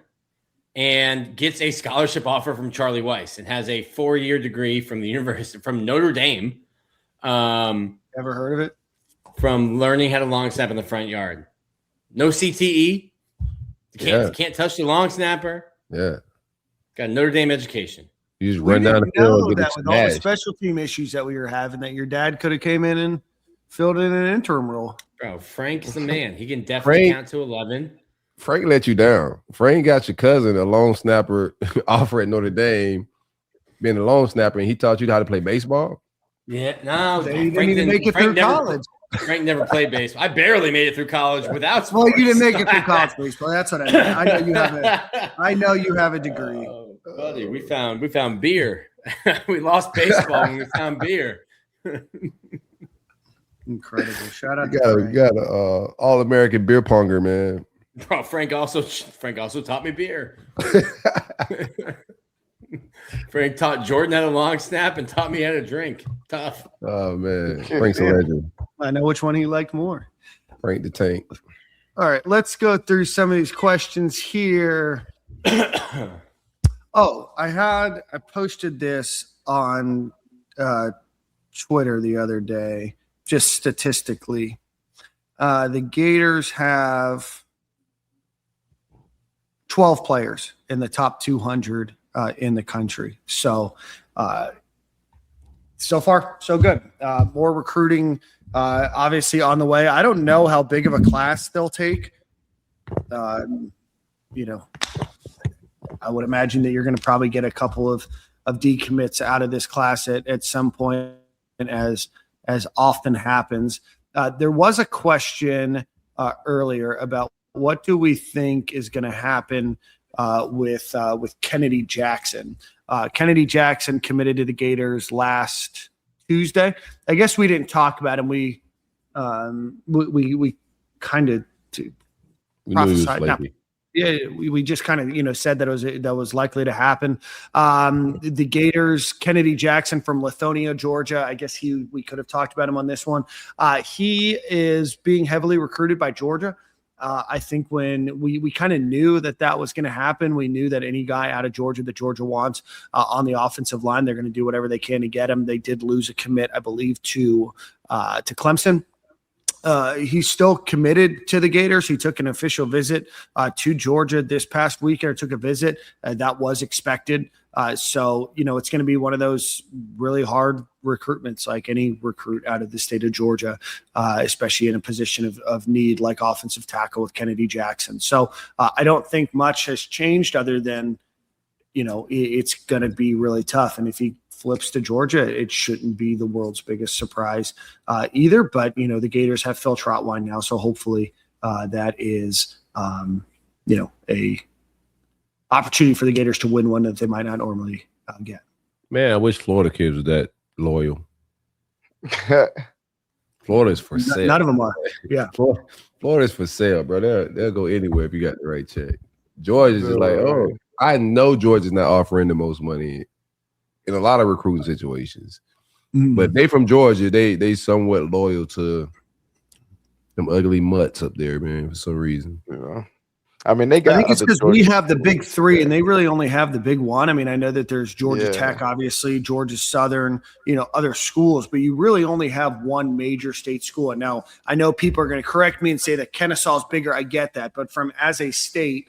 and gets a scholarship offer from Charlie Weiss and has a 4-year degree from Notre Dame. Ever heard of it? From learning how to long snap in the front yard. No CTE. You can't touch the long snapper. Yeah. Got a Notre Dame education. You just run down the field and get with all the special team issues that we were having, that your dad could have came in and filled in an interim role. Bro, Frank's the man. He can definitely count to 11. Frank let you down. Frank got your cousin, a long snapper, offer at Notre Dame, being a long snapper, and he taught you how to play baseball. Yeah, no, He didn't even make it through college. Frank never played baseball. I barely made it through college without sports. Well, you didn't make it through college baseball. That's what I mean. I know you have a degree. Oh, buddy, we found beer. We lost baseball when we found beer. Incredible. Shout out You got a all-American beer ponger, man. Bro, Frank also taught me beer. Frank taught Jordan how to long snap and taught me how to drink. Tough. Oh man, Frank's a legend. I know which one he liked more. Frank the Tank. All right, let's go through some of these questions here. I posted this on Twitter the other day, just statistically. The Gators have 12 players in the top 200 in the country. So far, so good. More recruiting, obviously, on the way. I don't know how big of a class they'll take. I would imagine that you're going to probably get a couple of decommits out of this class at some point, as often happens. There was a question earlier about what do we think is going to happen with Kennedy Jackson. Kennedy Jackson committed to the Gators last Tuesday. I guess we didn't talk about him. We kind of prophesied. Yeah, we just kind of said that that was likely to happen. The Gators, Kennedy Jackson from Lithonia, Georgia. I guess we could have talked about him on this one. He is being heavily recruited by Georgia. I think when we kind of knew that was going to happen, we knew that any guy out of Georgia that Georgia wants on the offensive line, they're going to do whatever they can to get him. They did lose a commit, I believe, to Clemson. He's still committed to the Gators. He took an official visit to Georgia this past weekend, or took a visit. That was expected. So it's going to be one of those really hard recruitments, like any recruit out of the state of Georgia, especially in a position of need like offensive tackle with Kennedy Jackson. So I don't think much has changed other than, it's going to be really tough. And if he flips to Georgia, it shouldn't be the world's biggest surprise either. But, the Gators have Phil Trotwine now. So hopefully that is, a opportunity for the Gators to win one that they might not normally get. Man, I wish Florida kids were that loyal. Florida's for sale. None of them are. Yeah. Florida's for sale, bro. They'll go anywhere if you got the right check. Georgia's just like, I know Georgia's not offering the most money in a lot of recruiting situations. Mm-hmm. But they from Georgia, they somewhat loyal to them ugly mutts up there, man, for some reason. Yeah. I mean, I think it's because we have the big three, and they really only have the big one. I mean, I know that there's Georgia Tech, obviously, Georgia Southern, other schools, but you really only have one major state school. And now I know people are going to correct me and say that Kennesaw is bigger. I get that. But as a state,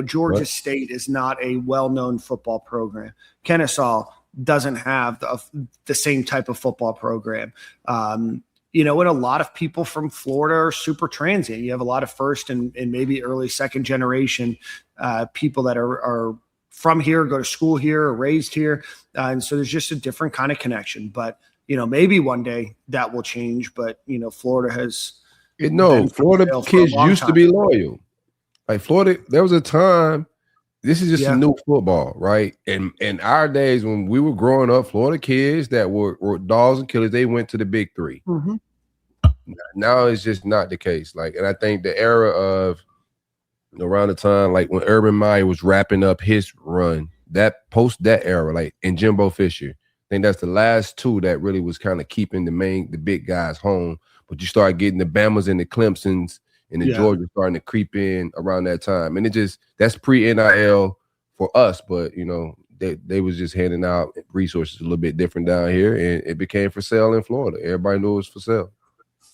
Georgia State is not a well-known football program. Kennesaw doesn't have the same type of football program. And a lot of people from Florida are super transient. You have a lot of first and maybe early second generation people that are from here, go to school here, or raised here. And so there's just a different kind of connection. But, maybe one day that will change. But, Florida has. Florida kids used to be loyal. Like Florida, there was a time. This is just a new football, right? And in our days when we were growing up, Florida kids that were dogs and killers, they went to the big three. Mm-hmm. Now it's just not the case. And I think the era of around the time, like when Urban Meyer was wrapping up his run, that era, and Jimbo Fisher, I think that's the last two that really was kind of keeping the big guys home. But you start getting the Bamas and the Clemsons and the Georgia starting to creep in around that time. And that's pre-NIL for us, but, they was just handing out resources a little bit different down here, and it became for sale in Florida. Everybody knew it was for sale.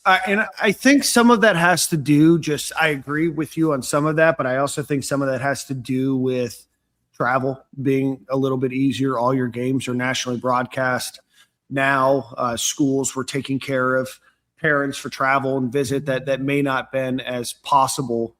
And I think some of that has to do I agree with you on some of that, but I also think some of that has to do with travel being a little bit easier. All your games are nationally broadcast now. Schools were taking care of parents for travel and visit that may not been as possible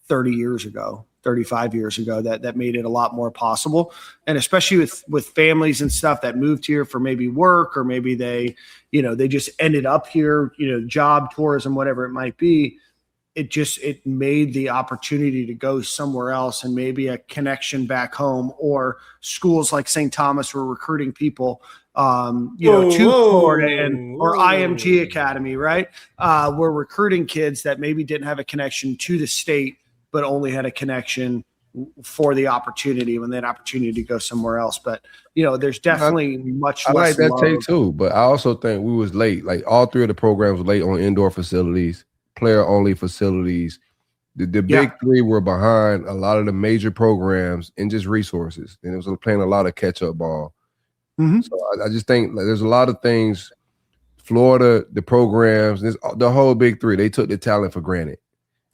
30 years ago, 35 years ago, that made it a lot more possible. And especially with families and stuff that moved here for maybe work, or maybe they just ended up here, job, tourism, whatever it might be. It made the opportunity to go somewhere else and maybe a connection back home, or schools like St. Thomas were recruiting people, to Florida, or IMG Academy, right? We're recruiting kids that maybe didn't have a connection to the state, but only had a connection for the opportunity, when they had opportunity to go somewhere else. But, there's definitely much I less like that love. take too, but I also think we was late. Like all three of the programs were late on indoor facilities, player-only facilities. The big three were behind a lot of the major programs in just resources, and it was playing a lot of catch-up ball. Mm-hmm. So I just think there's a lot of things. Florida, the programs, the whole big three, they took the talent for granted.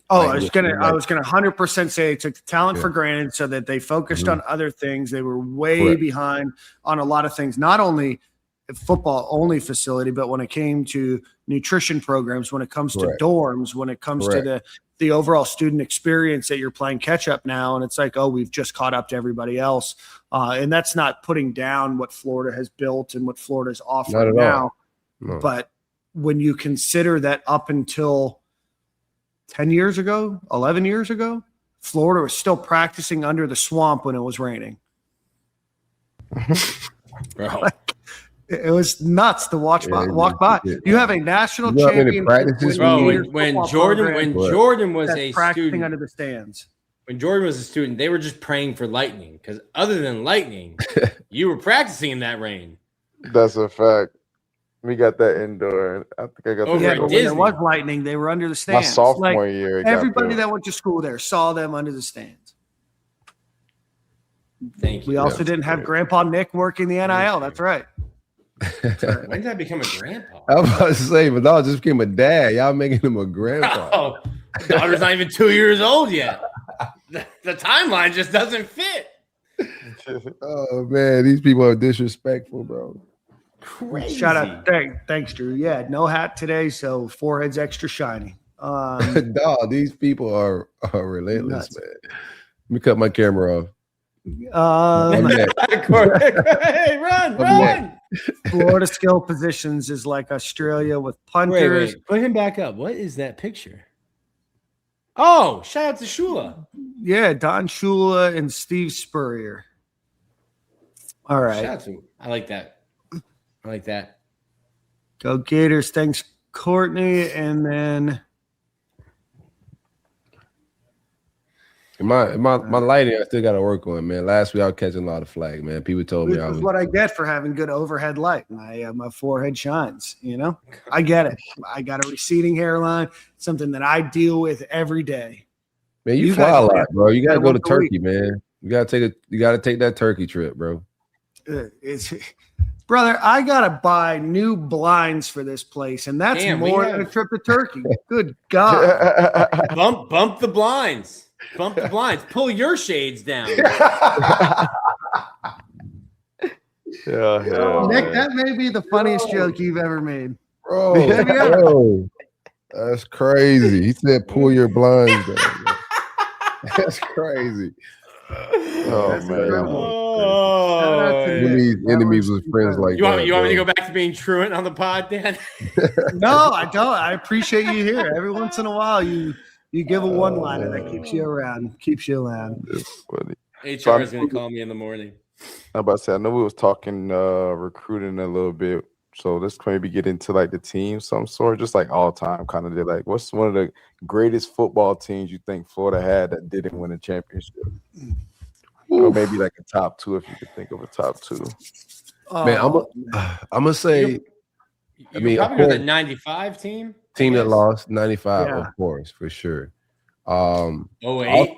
Oh, I was gonna 100% say they took the talent for granted, so that they focused on other things. They were way behind on a lot of things, not only football only facility, but when it came to nutrition programs, when it comes to dorms, when it comes to the overall student experience, that you're playing catch up now. And it's like, oh, we've just caught up to everybody else. And that's not putting down what Florida has built and what Florida's offering now. No. But when you consider that up until 10 years ago, 11 years ago, Florida was still practicing under the swamp when it was raining. Bro. It was nuts to walk by. You have a national champion. When Jordan was a student under the stands. When Jordan was a student, they were just praying for lightning, because other than lightning, you were practicing in that rain. That's a fact. We got that indoor. I think I got over that. at when there was lightning, they were under the stands. My sophomore year, everybody that went to school there saw them under the stands. Thank you. We also didn't have Grandpa Nick working the NIL. That's right. When did I become a grandpa? I was about to say, but no, just became a dad. Y'all making him a grandpa. Oh, daughter's not even 2 years old yet. The timeline just doesn't fit. Oh man, these people are disrespectful, bro. Crazy. Shout out, thanks, Drew. Yeah, no hat today, so forehead's extra shiny. Dog, these people are relentless, man. Let me cut my camera off. Hey, run! Florida skill positions is like Australia with punters. Wait. Put him back up. What is that picture? Oh, shout out to Shula. Yeah, Don Shula and Steve Spurrier. All right. Shout out to him. I like that. Go Gators. Thanks, Courtney. And then my lighting, I still got to work on, man. Last week I was catching a lot of flag, man. People told me this is what I get for having good overhead light. My forehead shines. I get it. I got a receding hairline, something that I deal with every day. Man, you fly a lot, bro. You got to go to Turkey, man. You got to take that Turkey trip, bro. Brother, I gotta buy new blinds for this place, and that's more than a trip to Turkey. Good God! Bump the blinds. Pull your shades down. Nick, that may be the funniest joke you've ever made. Bro, that's crazy. He said, "Pull your blinds down." That's crazy. Oh man. Enemies with friends like you want me to go back to being truant on the pod, Dan? No, I don't. I appreciate you here. Every once in a while, you give a one-liner that keeps you around. It's funny. HR is going to call me in the morning. I'm about to say, I know we was talking recruiting a little bit, so let's maybe get into like the team, some sort, just like all time kind of. Like, what's one of the greatest football teams you think Florida had that didn't win a championship? Or maybe like a top two, if you could think of a top two. Man, I'm gonna say. Probably the '95 team that lost 95, of course, for sure. 08.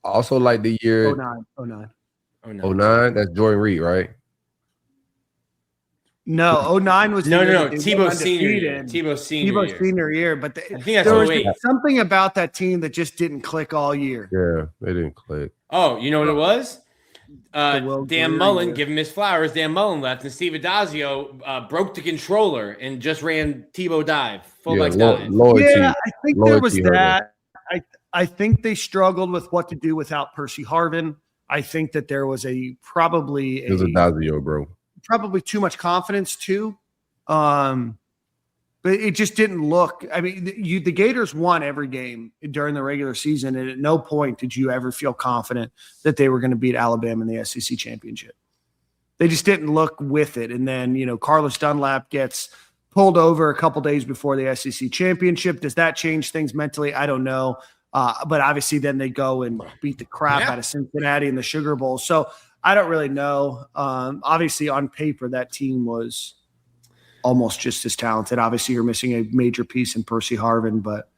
Also, like the year 09. That's Jordan Reed, right? No, 09 was no. Tebow's senior year. Tebow's senior year, but I think there was something about that team that just didn't click all year. Yeah, they didn't click. Oh, you know what it was? Dan Mullen, give him his flowers. Dan Mullen left, and Steve Adazio broke the controller and just ran Tebow dive, fullback dive. I think there was that. I think they struggled with what to do without Percy Harvin. I think that there was probably Dazio, bro. Probably too much confidence too. But it just didn't look. I mean, the Gators won every game during the regular season, and at no point did you ever feel confident that they were going to beat Alabama in the SEC championship. They just didn't look with it. And then, Carlos Dunlap gets pulled over a couple days before the SEC championship. Does that change things mentally? I don't know. But obviously then they go and beat the crap out of Cincinnati in the Sugar Bowl. So I don't really know. Obviously on paper, that team was almost just as talented. Obviously you're missing a major piece in Percy Harvin, but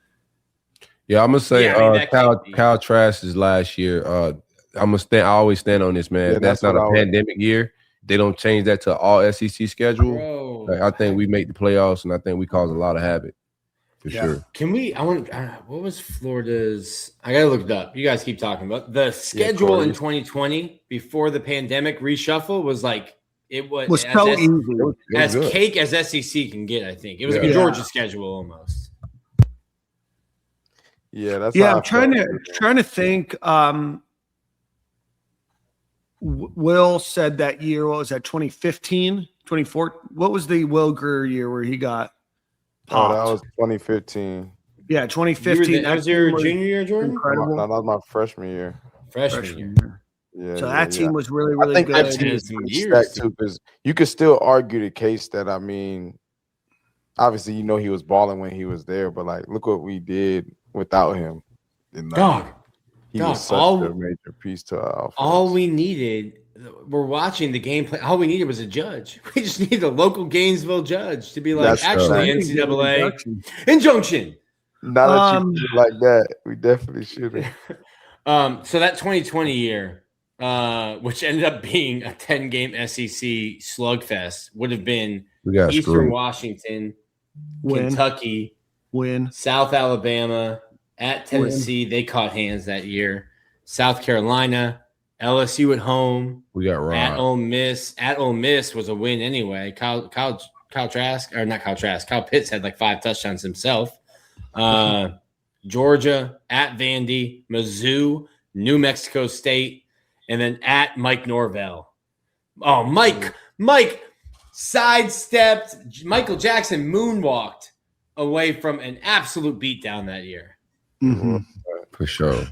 yeah, I'm gonna say Kyle Trask's last year. I always stand on this, man. That's not a pandemic year. They don't change that to all SEC schedule. I think we make the playoffs, and I think we cause a lot of havoc for sure. Can we? What was Florida's? I gotta look it up. You guys keep talking about the schedule in 2020 before the pandemic reshuffle was like it was so easy, as cake as SEC can get. I think it was like a Georgia schedule almost. Yeah, that's I'm trying to think. Will said that year, what was that, 2015, 2014? What was the Will Greer year where he got popped? Oh, that was 2015. Yeah, 2015. That was your junior year, Jordan? Incredible. No, that was my freshman year. Freshman year. Yeah, so that team was really, really good. I think that team is years too, because you could still argue the case that, I mean, obviously, he was balling when he was there, but like, look what we did without him. He was such a major piece to our offense. All we needed, we're watching the gameplay. All we needed was a judge. We just needed a local Gainesville judge to be like, NCAA injunction. Not that you did like that. We definitely should have. So that 2020 year, which ended up being a 10-game SEC slugfest, would have been Eastern Washington, Kentucky, South Alabama, at Tennessee. They caught hands that year. South Carolina, LSU at home. We got robbed. At Ole Miss. At Ole Miss was a win anyway. Kyle Pitts had like 5 touchdowns himself. Georgia, at Vandy, Mizzou, New Mexico State, and then at Mike Norvell. Oh, Mike sidestepped. Michael Jackson moonwalked away from an absolute beatdown that year. Mm-hmm. For sure.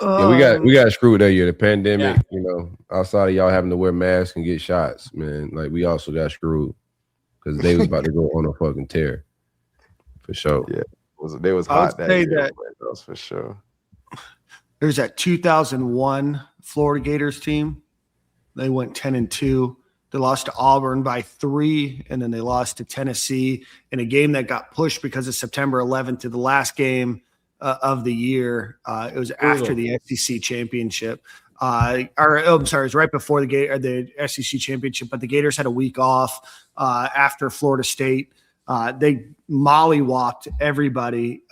We got screwed that year. The pandemic, outside of y'all having to wear masks and get shots, man. Like, we also got screwed because they was about to go on a fucking tear. For sure. Yeah. They was hot that year. That was for sure. There's that 2001 Florida Gators team. They went 10-2. They lost to Auburn by 3, and then they lost to Tennessee in a game that got pushed because of September 11th to the last game of the year. It was after the SEC championship. It was right before the SEC championship, but the Gators had a week off after Florida State. They mollywopped everybody.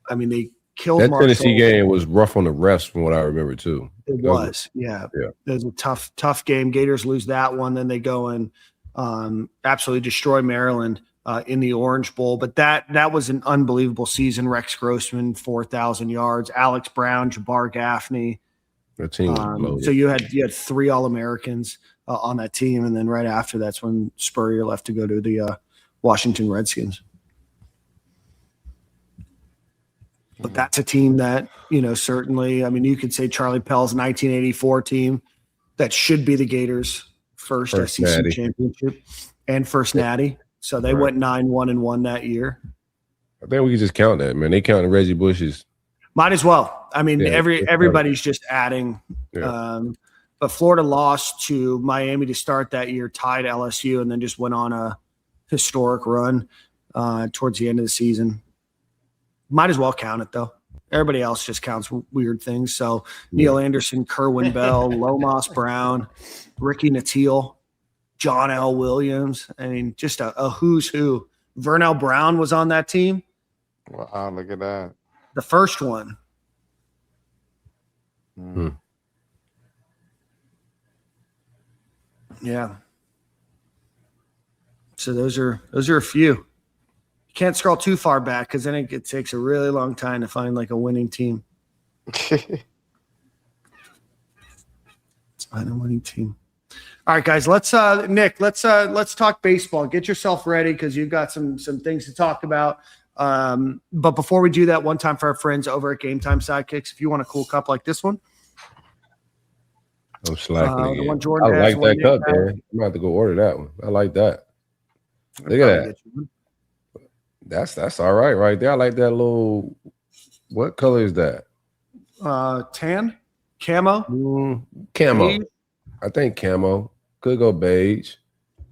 They killed that Marshall. Tennessee game was rough on the refs from what I remember too. It was. It was a tough game. Gators lose that one. Then they go and absolutely destroy Maryland in the Orange Bowl. But that was an unbelievable season. Rex Grossman, 4,000 yards. Alex Brown, Jabbar Gaffney. That team was loaded. So you had 3 All-Americans on that team. And then right after that's when Spurrier left to go to the Washington Redskins. But that's a team that, certainly, you could say Charlie Pell's 1984 team that should be the Gators' first SEC natty. Championship and first natty. So they went 9-1 and won that year. I think we can just count that, man. They counted Reggie Bush's. Might as well. Everybody's just adding. Yeah. But Florida lost to Miami to start that year, tied LSU, and then just went on a historic run towards the end of the season. Might as well count it, though. Everybody else just counts weird things. So Neil Anderson, Kerwin Bell, Lomas Brown, Ricky Natil, John L. Williams. Just a who's who. Vernell Brown was on that team. Wow, look at that. The first one. Yeah. So those are a few. Can't scroll too far back because then it takes a really long time to find like a winning team. Let's find a winning team. All right, guys. Let's Nick. Let's talk baseball. Get yourself ready because you've got some things to talk about. But before we do that, one time for our friends over at Game Time Sidekicks, if you want a cool cup like this one. I'm slacking. The one Jordan I has, like that cup, man. I'm gonna have to go order that one. I like that. Look at that. That's all right there. I like that little. What color is that? Tan, camo, camo. Beige. I think camo could go beige.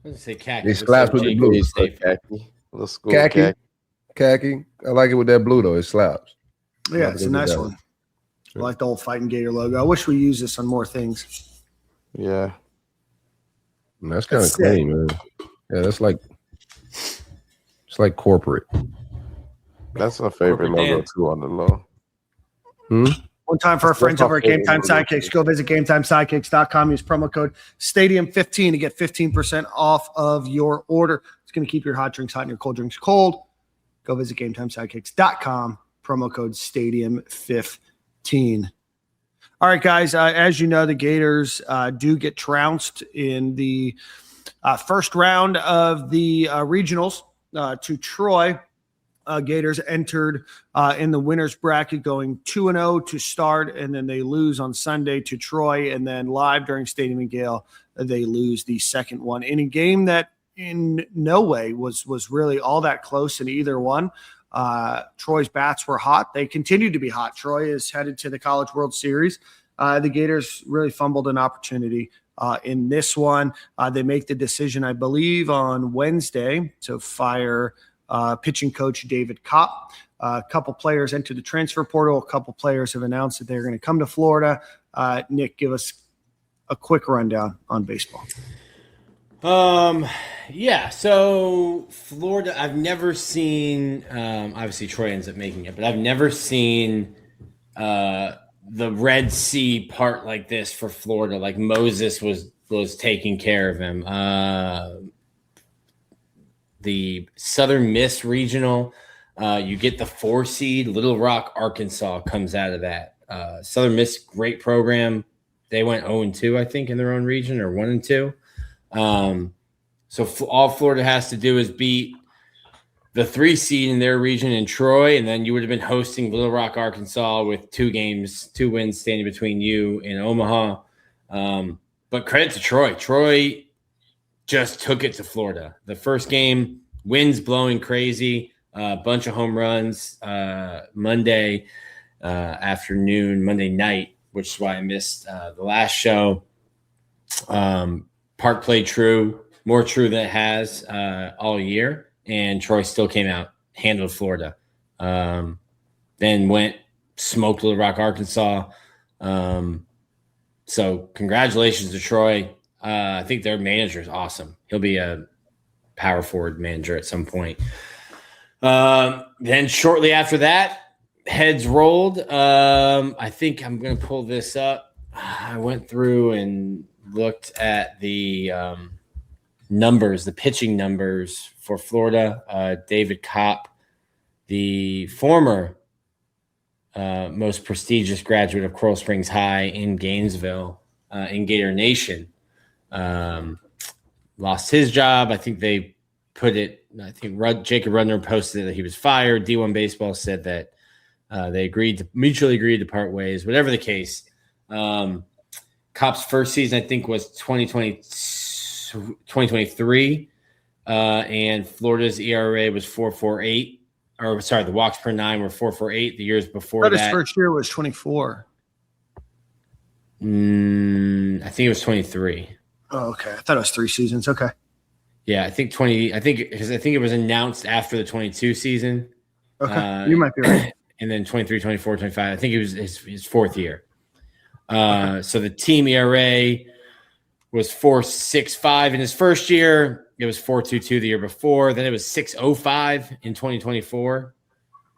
Let's say khaki. It slaps with the blue. Khaki. Little school Khaki. I like it with that blue though. It slaps. Yeah, it's a nice one. I like the old Fighting Gator logo. I wish we used this on more things. Yeah. That's kind of clean, man. Yeah, it's like corporate. That's my favorite logo too on the low. One time for our friends over at Game Time Sidekicks. Go visit GameTimeSidekicks.com. Use promo code Stadium15 to get 15% off of your order. It's going to keep your hot drinks hot and your cold drinks cold. Go visit GameTimeSidekicks.com. Promo code Stadium15. All right, guys. As you know, the Gators do get trounced in the first round of the regionals to Troy. Gators entered in the winner's bracket going 2-0 to start, and then they lose on Sunday to Troy, and then live during Stadium and Gale, they lose the second one in a game that in no way was really all that close in either one. Troy's bats were hot. They continue to be hot. Troy is headed to the College World Series. The Gators really fumbled an opportunity in this one. They make the decision, I believe, on Wednesday to fire pitching coach David Kopp. A couple players entered the transfer portal. A couple players have announced that they're going to come to Florida. Nick, give us a quick rundown on baseball. Yeah, so Florida, I've never seen, obviously Troy ends up making it, but I've never seen the Red Sea part like this for Florida. Like Moses was taking care of him. The Southern Miss Regional, you get the 4 seed. Little Rock, Arkansas comes out of that. Southern Miss, great program. They went 0-2, I think, in their own region, or 1-2. So all Florida has to do is beat the 3 seed in their region in Troy, and then you would have been hosting Little Rock, Arkansas with 2 wins standing between you and Omaha. But credit to Troy. Troy just took it to Florida. The first game, winds blowing crazy, a bunch of home runs Monday afternoon, Monday night, which is why I missed the last show. Park played true, more true than it has all year, and Troy still came out, handled Florida. Then went, smoked Little Rock, Arkansas. So congratulations to Troy. I think their manager is awesome. He'll be a power forward manager at some point. Then shortly after that, heads rolled. I think I'm going to pull this up. I went through and looked at the numbers, the pitching numbers for Florida. David Kopp, the former most prestigious graduate of Coral Springs High in Gainesville, in Gator Nation, lost his job. I think they put it, Jacob Rudner posted that he was fired. D1 Baseball said that they mutually agreed to part ways. Whatever the case, Kopp's first season, I think, was 2023, and Florida's ERA was 4.48. Or sorry, the walks per 9 were 4.48. The years before that, his first year was 24. I think it was 23. Oh, okay. I thought it was 3 seasons. Okay. Yeah, I think 20. I think it was announced after the 22 season. Okay, you might be right. And then 23, 24, 25. I think it was his 4th year. So the team ERA was 4.65 in his first year. It was 4.22 the year before. Then it was 6.05 in 2024,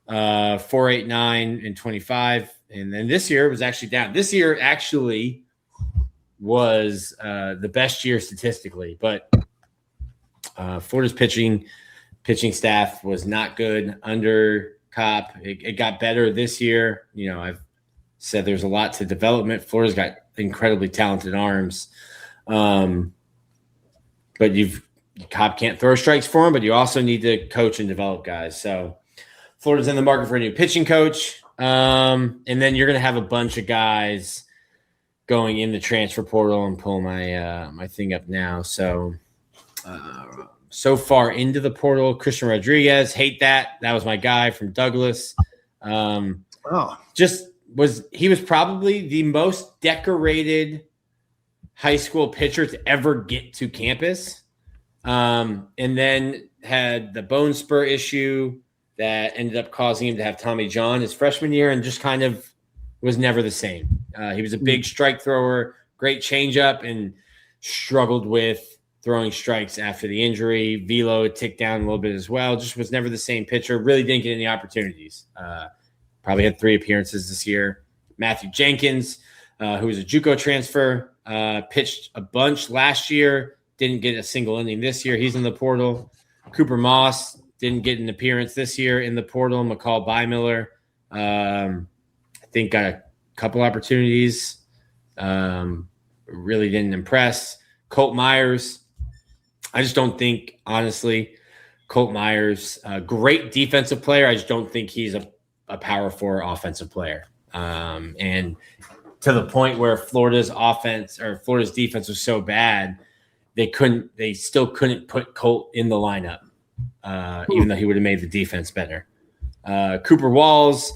4.89 in 25. And then this year it was actually down. This year actually was the best year statistically. But Florida's pitching Pitching staff was not good under Kopp. It got better this year. You know, I've said there's a lot to development. Florida's got incredibly talented arms. But Kopp can't throw strikes for him, but you also need to coach and develop guys. So Florida's in the market for a new pitching coach. And then you're going to have a bunch of guys going in the transfer portal and pull my thing up now. So far into the portal, Christian Rodriguez, hate that. That was my guy from Douglas. He was probably the most decorated high school pitcher to ever get to campus. And then had the bone spur issue that ended up causing him to have Tommy John his freshman year and just kind of was never the same. He was a big strike thrower, great changeup, and struggled with throwing strikes after the injury. Velo ticked down a little bit as well. Just was never the same pitcher. Really didn't get any opportunities. Probably had 3 appearances this year. Matthew Jenkins, who was a JUCO transfer, pitched a bunch last year. Didn't get a single inning this year. He's in the portal. Cooper Moss didn't get an appearance this year in the portal. McCall Bymiller, I think got a couple opportunities. Really didn't impress. Colt Myers, I just don't think, honestly, Colt Myers, a great defensive player. I just don't think he's a Power 4 offensive player. And to the point where Florida's defense was so bad, they still couldn't put Colt in the lineup, even though he would have made the defense better. Cooper Walls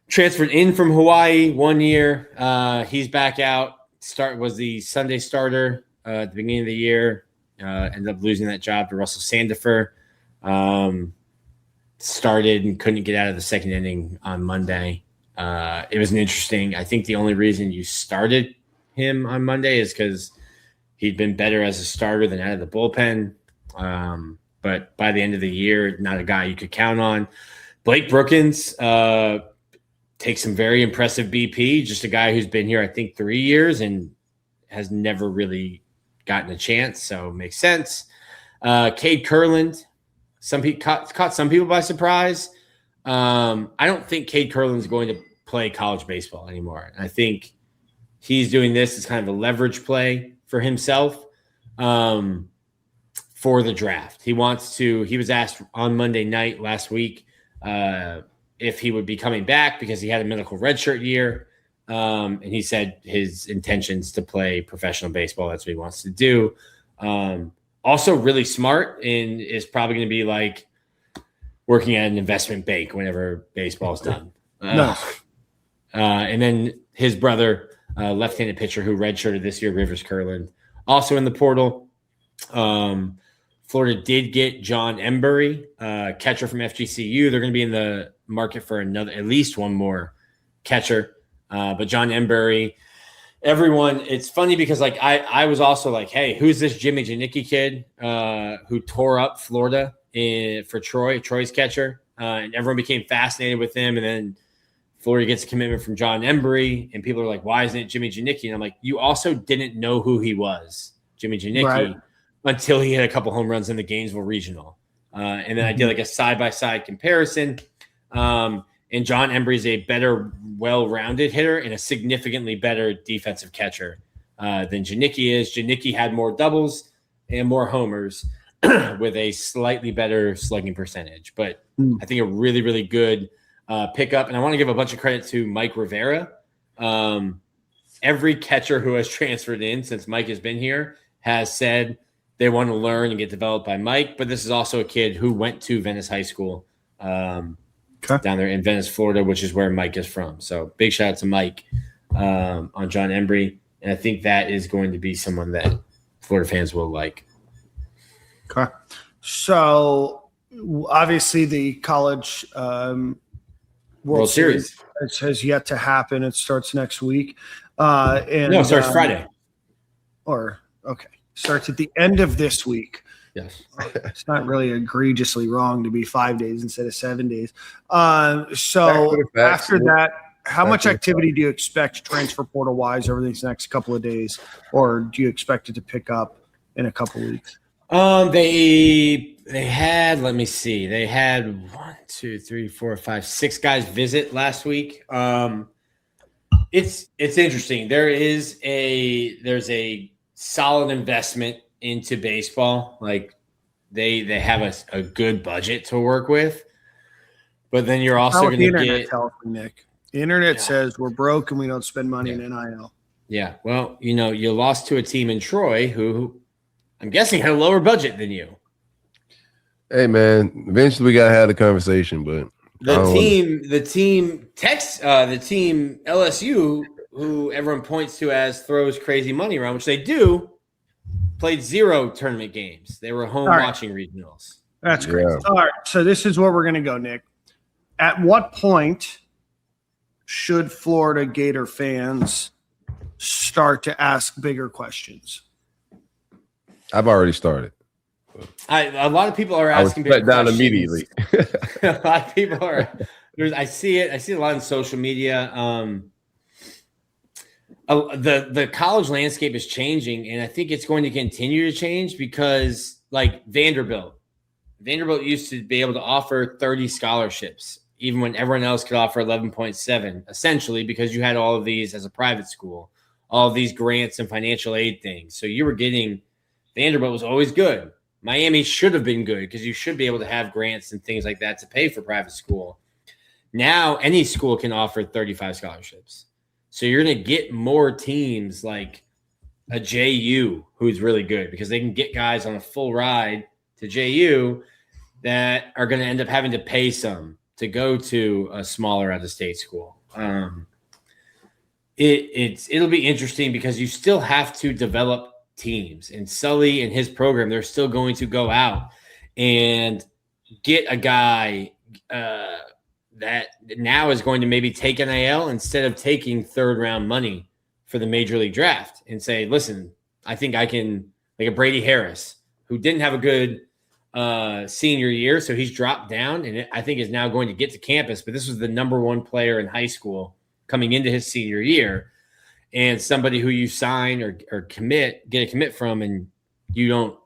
transferred in from Hawaii 1 year. He's back out. Was the Sunday starter at the beginning of the year. Ended up losing that job to Russell Sandifer. Started and couldn't get out of the second inning on Monday. It was I think the only reason you started him on Monday is because he'd been better as a starter than out of the bullpen. But by the end of the year, not a guy you could count on. Blake Brookins takes some very impressive BP, just a guy who's been here, I think, 3 years and has never really gotten a chance, so makes sense. Cade Kurland, caught some people by surprise. I don't think Cade Kurland's going to play college baseball anymore. I think he's doing this as kind of a leverage play for himself for the draft. He was asked on Monday night last week if he would be coming back because he had a medical redshirt year. And he said his intentions to play professional baseball. That's what he wants to do. Also really smart and is probably going to be like working at an investment bank whenever baseball's done. And then his brother, left-handed pitcher who redshirted this year, Rivers Kurland, also in the portal. Florida did get John Embury, catcher from FGCU. They're going to be in the market for at least one more catcher. But John Embury, it's funny because like I was also like, hey, who's this Jimmy Janicki kid who tore up Florida for Troy's catcher? And everyone became fascinated with him. And then Florida gets a commitment from John Embury, and people are like, why isn't it Jimmy Janicki? And I'm like, you also didn't know who he was, Jimmy Janicki, right, until he hit a couple home runs in the Gainesville Regional. And then I did like a side-by-side comparison. And John Embury is a better, well-rounded hitter and a significantly better defensive catcher than Janicki is. Janicki had more doubles and more homers with a slightly better slugging percentage. But I think a really, really good pickup. And I want to give a bunch of credit to Mike Rivera. Every catcher who has transferred in since Mike has been here has said they want to learn and get developed by Mike. But this is also a kid who went to Venice High School down there in Venice, Florida, which is where Mike is from. So big shout out to Mike on John Embury. And I think that is going to be someone that Florida fans will like. Okay. So obviously the college World Series has yet to happen. It starts next week. It starts Friday. Starts at the end of this week. Yes. It's not really egregiously wrong to be 5 days instead of 7 days. So after that, how much activity do you expect transfer portal wise over these next couple of days, or do you expect it to pick up in a couple of weeks? They let me see. They had 1, 2, 3, 4, 5, 6 guys visit last week. It's interesting. There's a solid investment into baseball. Like they have a good budget to work with, but then you're also going to get Nick. The internet says we're broke and we don't spend money in NIL. Yeah. Well, you lost to a team in Troy who I'm guessing had a lower budget than you. Hey man, eventually we gotta have the conversation, but the team LSU, who everyone points to as throws crazy money around, which they do, played 0 tournament games. They were home watching regionals. That's great. Yeah. All right, so this is where we're gonna go, Nick. At what point should Florida Gator fans start to ask bigger questions? I've already started. A lot of people are asking big questions. Down immediately. A lot of people are. I see it. I see it a lot on social media. The college landscape is changing, and I think it's going to continue to change because, like Vanderbilt used to be able to offer 30 scholarships, even when everyone else could offer 11.7, essentially because you had all of these as a private school, all of these grants and financial aid things. So you were getting Vanderbilt was always good. Miami should have been good because you should be able to have grants and things like that to pay for private school. Now any school can offer 35 scholarships. So you're going to get more teams like a JU who's really good because they can get guys on a full ride to JU that are going to end up having to pay some to go to a smaller out-of-state school. It'll be interesting because you still have to develop teams, and Sully and his program, they're still going to go out and get a guy that now is going to maybe take NIL instead of taking third-round money for the major league draft and say, listen, I think I can, like a Brady Harris, who didn't have a good senior year, so he's dropped down and I think is now going to get to campus, but this was the number 1 player in high school coming into his senior year, and somebody who you sign or get a commit from, and you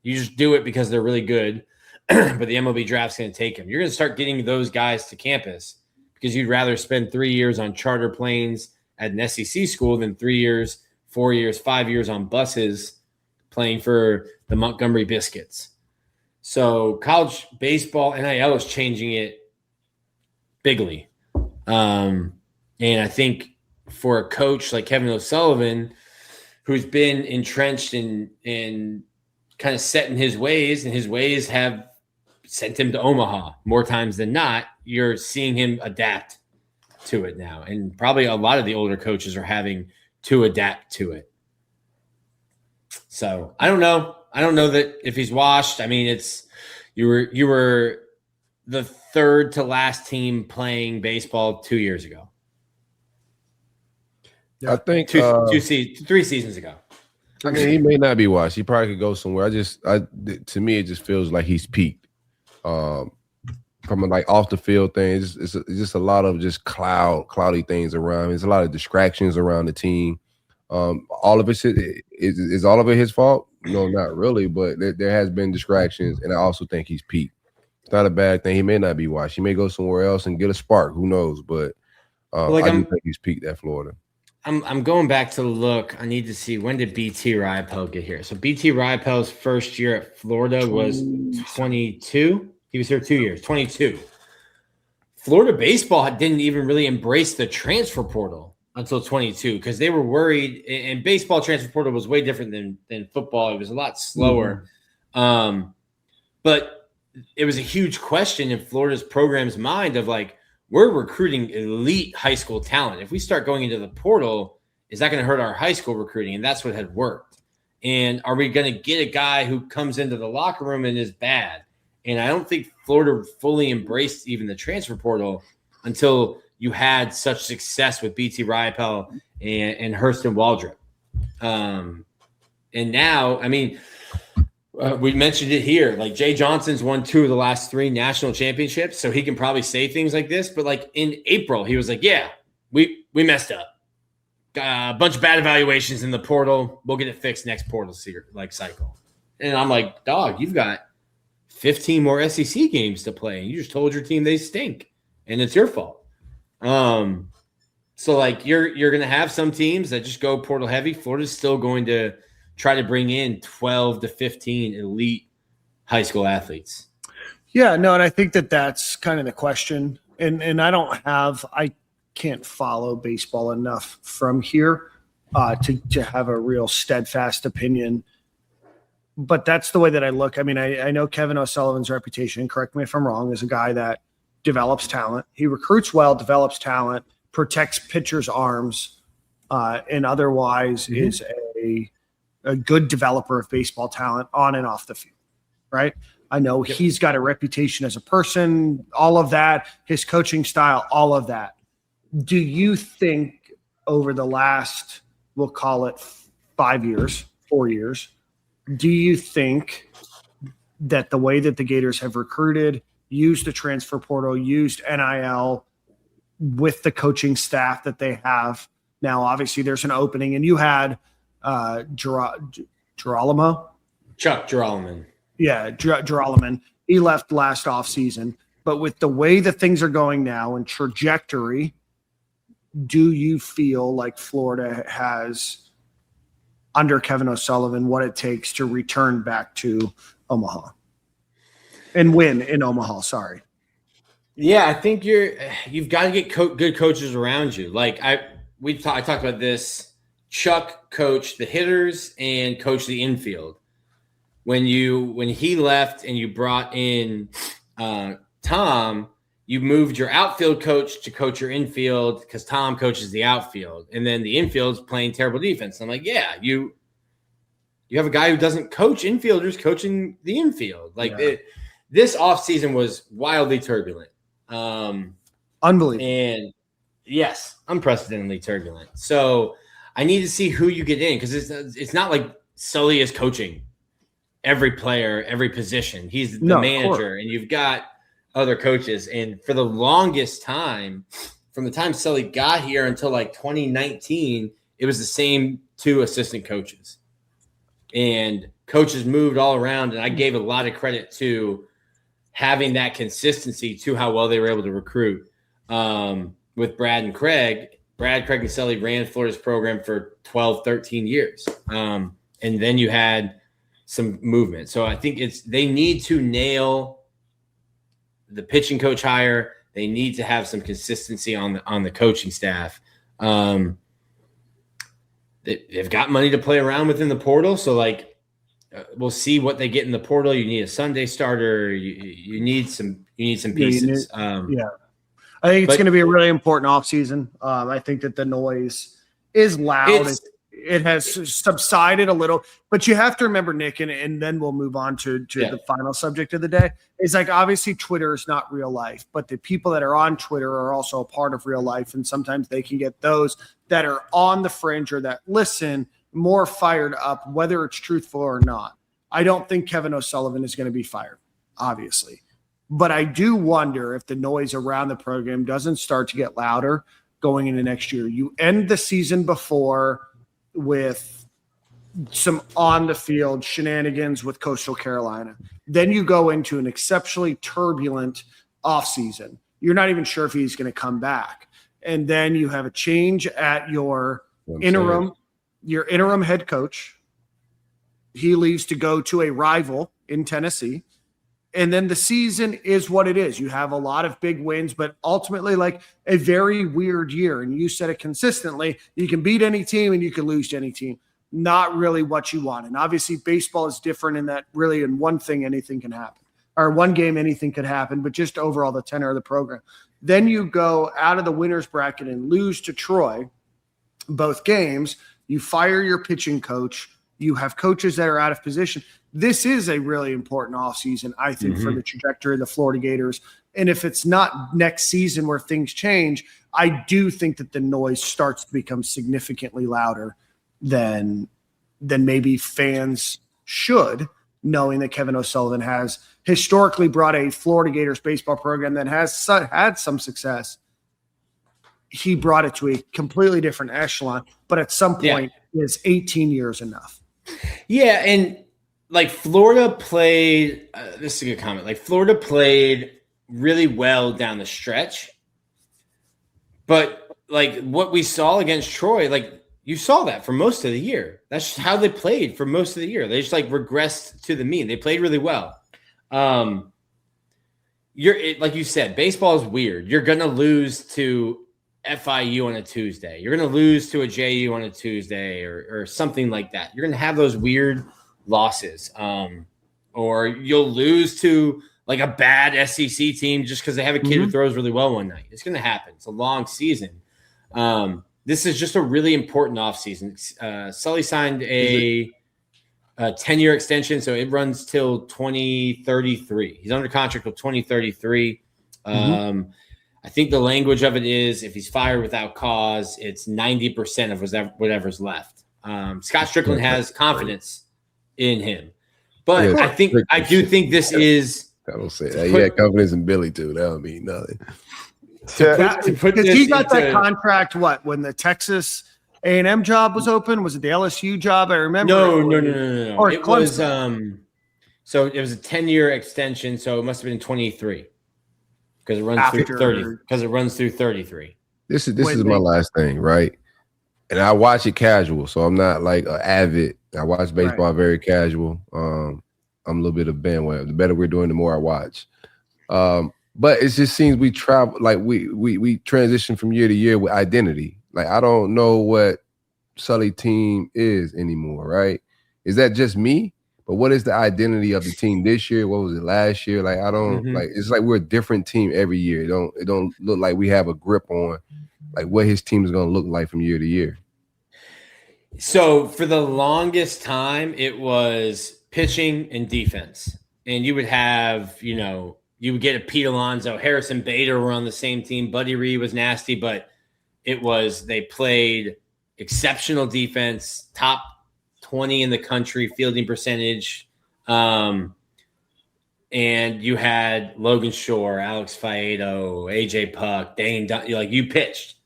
just do it because they're really good, but the MLB draft's going to take him. You're going to start getting those guys to campus because you'd rather spend 3 years on charter planes at an SEC school than 3 years, 4 years, 5 years on buses playing for the Montgomery Biscuits. So college baseball, NIL is changing it bigly. And I think for a coach like Kevin O'Sullivan, who's been entrenched in kind of set in his ways, and his ways have sent him to Omaha more times than not, you're seeing him adapt to it now. And probably a lot of the older coaches are having to adapt to it. So I don't know. I don't know that if he's washed. I mean, you were the third to last team playing baseball 2 years ago. I think 3 seasons ago. I mean, he may not be washed. He probably could go somewhere. To me, it just feels like he's peaked. From a, like off the field thing, it's just a lot of just cloudy things around. There's a lot of distractions around the team. All of it is all of it his fault? No, not really, but there has been distractions, and I also think he's peaked. It's not a bad thing. He may not be washed. He may go somewhere else and get a spark. Who knows? But I do think he's peaked at Florida. I'm going back to look. I need to see, when did BT Riopel get here? So BT Riopel's first year at Florida was 22. He was here 2 years, 22. Florida baseball didn't even really embrace the transfer portal until 22 because they were worried. And baseball transfer portal was way different than football. It was a lot slower. But it was a huge question in Florida's program's mind of like, we're recruiting elite high school talent. If we start going into the portal, is that going to hurt our high school recruiting? And that's what had worked. And are we going to get a guy who comes into the locker room and is bad? And I don't think Florida fully embraced even the transfer portal until you had such success with BT Riopel and Hurston Waldrop. And now, I mean, we mentioned it here. Like Jay Johnson's won 2 of the last 3 national championships, so he can probably say things like this. But like in April, he was like, "Yeah, we messed up. Got a bunch of bad evaluations in the portal. We'll get it fixed next portal cycle." And I'm like, "Dog, you've got 15 more SEC games to play. And you just told your team they stink, and it's your fault. So like you're going to have some teams that just go portal heavy. Florida's still going to try to bring in 12 to 15 elite high school athletes. Yeah, no, and I think that's kind of the question. And I can't follow baseball enough from here to have a real steadfast opinion. But that's the way that I look. I mean, I know Kevin O'Sullivan's reputation, correct me if I'm wrong, is a guy that develops talent. He recruits well, develops talent, protects pitchers' arms, and otherwise is a good developer of baseball talent on and off the field, right? I know he's got a reputation as a person, all of that, his coaching style, all of that. Do you think over the last, we'll call it 4 years, do you think that the way that the Gators have recruited, used the transfer portal, used NIL with the coaching staff that they have now, obviously there's an opening, and you had Girolamo? Chuck Girolamo. Yeah, Girolamo. He left last offseason. But with the way that things are going now and trajectory, do you feel like Florida has, under Kevin O'Sullivan, what it takes to return back to Omaha and win in Omaha? Sorry. Yeah, I think you've got to get good coaches around you. Like I talked about this. Chuck coached the hitters and coached the infield. When he left and you brought in Tom, you moved your outfield coach to coach your infield because Tom coaches the outfield, and then the infield's playing terrible defense. I'm like, yeah, you have a guy who doesn't coach infielders coaching the infield. Like this offseason was wildly turbulent. Unbelievable. And yes, unprecedentedly turbulent. So I need to see who you get in, because it's not like Sully is coaching every player, every position. He's the manager, and you've got other coaches. And for the longest time, from the time Sully got here until like 2019, it was the same 2 assistant coaches. And coaches moved all around, and I gave a lot of credit to having that consistency to how well they were able to recruit. With Brad and Craig. Brad, Craig, and Sully ran Florida's program for 12, 13 years. And then you had some movement. So I think they need to nail the pitching coach hire. They need to have some consistency on the coaching staff. They've got money to play around within the portal. So like, we'll see what they get in the portal. You need a Sunday starter. You need some pieces. I think it's going to be a really important offseason. I think that the noise is loud. It has subsided a little, but you have to remember, Nick, and then we'll move on to the final subject of the day. Is like, obviously Twitter is not real life, but the people that are on Twitter are also a part of real life. And sometimes they can get those that are on the fringe or that listen more fired up, whether it's truthful or not. I don't think Kevin O'Sullivan is going to be fired, obviously. But I do wonder if the noise around the program doesn't start to get louder going into next year. You end the season before with some on-the-field shenanigans with Coastal Carolina. Then you go into an exceptionally turbulent offseason. You're not even sure if he's going to come back. And then you have a change at your interim head coach. He leaves to go to a rival in Tennessee. And then the season is what it is. You have a lot of big wins, but ultimately like a very weird year. And you said it consistently. You can beat any team and you can lose to any team. Not really what you want. And obviously baseball is different in that really in one thing, anything can happen. Or one game, anything could happen, but just overall the tenor of the program. Then you go out of the winner's bracket and lose to Troy, both games. You fire your pitching coach. You have coaches that are out of position. This is a really important offseason, I think, for the trajectory of the Florida Gators. And if it's not next season where things change, I do think that the noise starts to become significantly louder than maybe fans should, knowing that Kevin O'Sullivan has historically brought a Florida Gators baseball program that has had some success. He brought it to a completely different echelon, but at some point is 18 years enough? Yeah, and like Florida played. This is a good comment. Like Florida played really well down the stretch, but like what we saw against Troy, like you saw that for most of the year. That's just how they played for most of the year. They just like regressed to the mean. They played really well. Like you said, baseball is weird. You're gonna lose to FIU on a Tuesday. You're gonna lose to a JU on a Tuesday, or something like that. You're gonna have those weird losses, or you'll lose to like a bad SEC team just because they have a kid who throws really well one night. It's gonna happen. It's a long season. This is just a really important offseason. Sully signed a 10-year extension, so it runs till 2033. He's under contract till 2033. I think the language of it is if he's fired without cause, it's 90% of whatever's left. Scott Strickland has confidence in him, but I do think this is. I don't say that. He had confidence in Billy too. That would mean nothing. Because he got that contract. What, when the Texas A&M job was open? Was it the LSU job? I remember. No. Or it was so it was a 10-year extension. So it must have been 23 because it runs through 30. Because it runs through 33. This is my last thing, right? And I watch it casual, so I'm not like an avid. I watch baseball very casual. I'm a little bit of bandwagon. The better we're doing, the more I watch. But it just seems we travel, like we transition from year to year with identity. Like I don't know what Sully team is anymore, right? Is that just me? But what is the identity of the team this year? What was it last year? Like I don't like. It's like we're a different team every year. It don't look like we have a grip on like what his team is going to look like from year to year. So for the longest time, it was pitching and defense, and you would have, you would get a Pete Alonso, Harrison Bader were on the same team. Buddy Reed was nasty, but they played exceptional defense, top 20 in the country fielding percentage. And you had Logan Shore, Alex Faedo, AJ Puck, Dane Dunn. You pitched.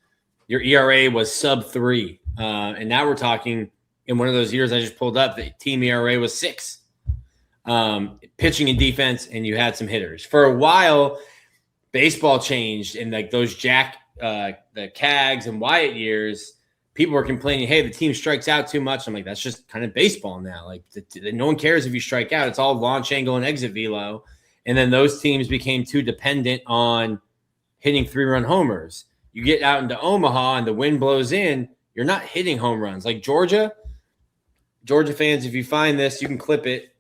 Your ERA was sub 3. And now we're talking in one of those years I just pulled up, the team ERA was 6. Pitching and defense, and you had some hitters. For a while, baseball changed, and like those the Cags and Wyatt years, people were complaining, hey, the team strikes out too much. I'm like, that's just kind of baseball now. Like no one cares if you strike out. It's all launch angle and exit velo. And then those teams became too dependent on hitting 3-run homers. You get out into Omaha and the wind blows in, you're not hitting home runs. Like Georgia fans, if you find this, you can clip it.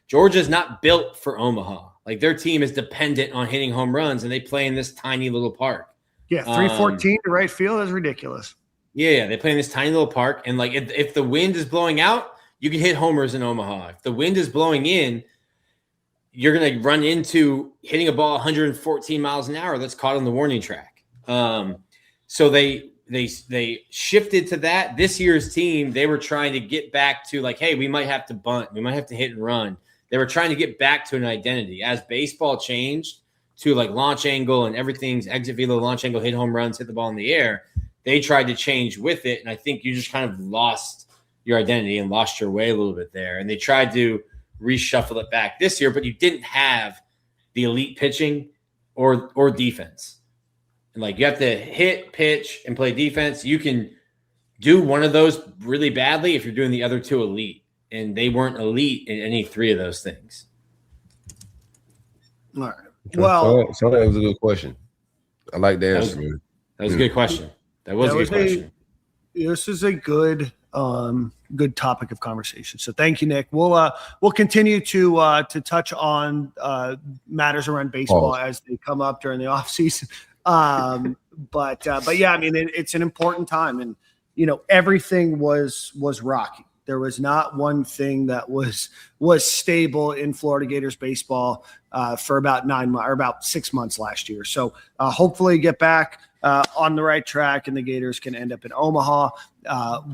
Georgia's not built for Omaha. Like their team is dependent on hitting home runs, and they play in this tiny little park. Yeah, 314 to right field is ridiculous. Yeah, they play in this tiny little park, and like if the wind is blowing out, you can hit homers in Omaha. If the wind is blowing in, you're gonna run into hitting a ball 114 miles an hour that's caught on the warning track. So they shifted to that. This year's team, they were trying to get back to like, hey, we might have to bunt, we might have to hit and run. They were trying to get back to an identity. As baseball changed to like launch angle and everything's exit velo, launch angle, hit home runs, hit the ball in the air, they tried to change with it. And I think you just kind of lost your identity and lost your way a little bit there. And they tried to reshuffle it back this year, but you didn't have the elite pitching or defense. And like you have to hit, pitch, and play defense. You can do one of those really badly if you're doing the other two elite. And they weren't elite in any 3 of those things. All right. Well, so that was a good question. I like the answer. That was a good question. That was a good question. This is a good topic of conversation. So thank you, Nick. We'll continue to touch on matters around baseball as they come up during the offseason. But yeah, I mean, it's an important time, and everything was rocky. There was not one thing that was stable in Florida Gators baseball for about 9 months or about 6 months last year. So hopefully get back on the right track, and the Gators can end up in Omaha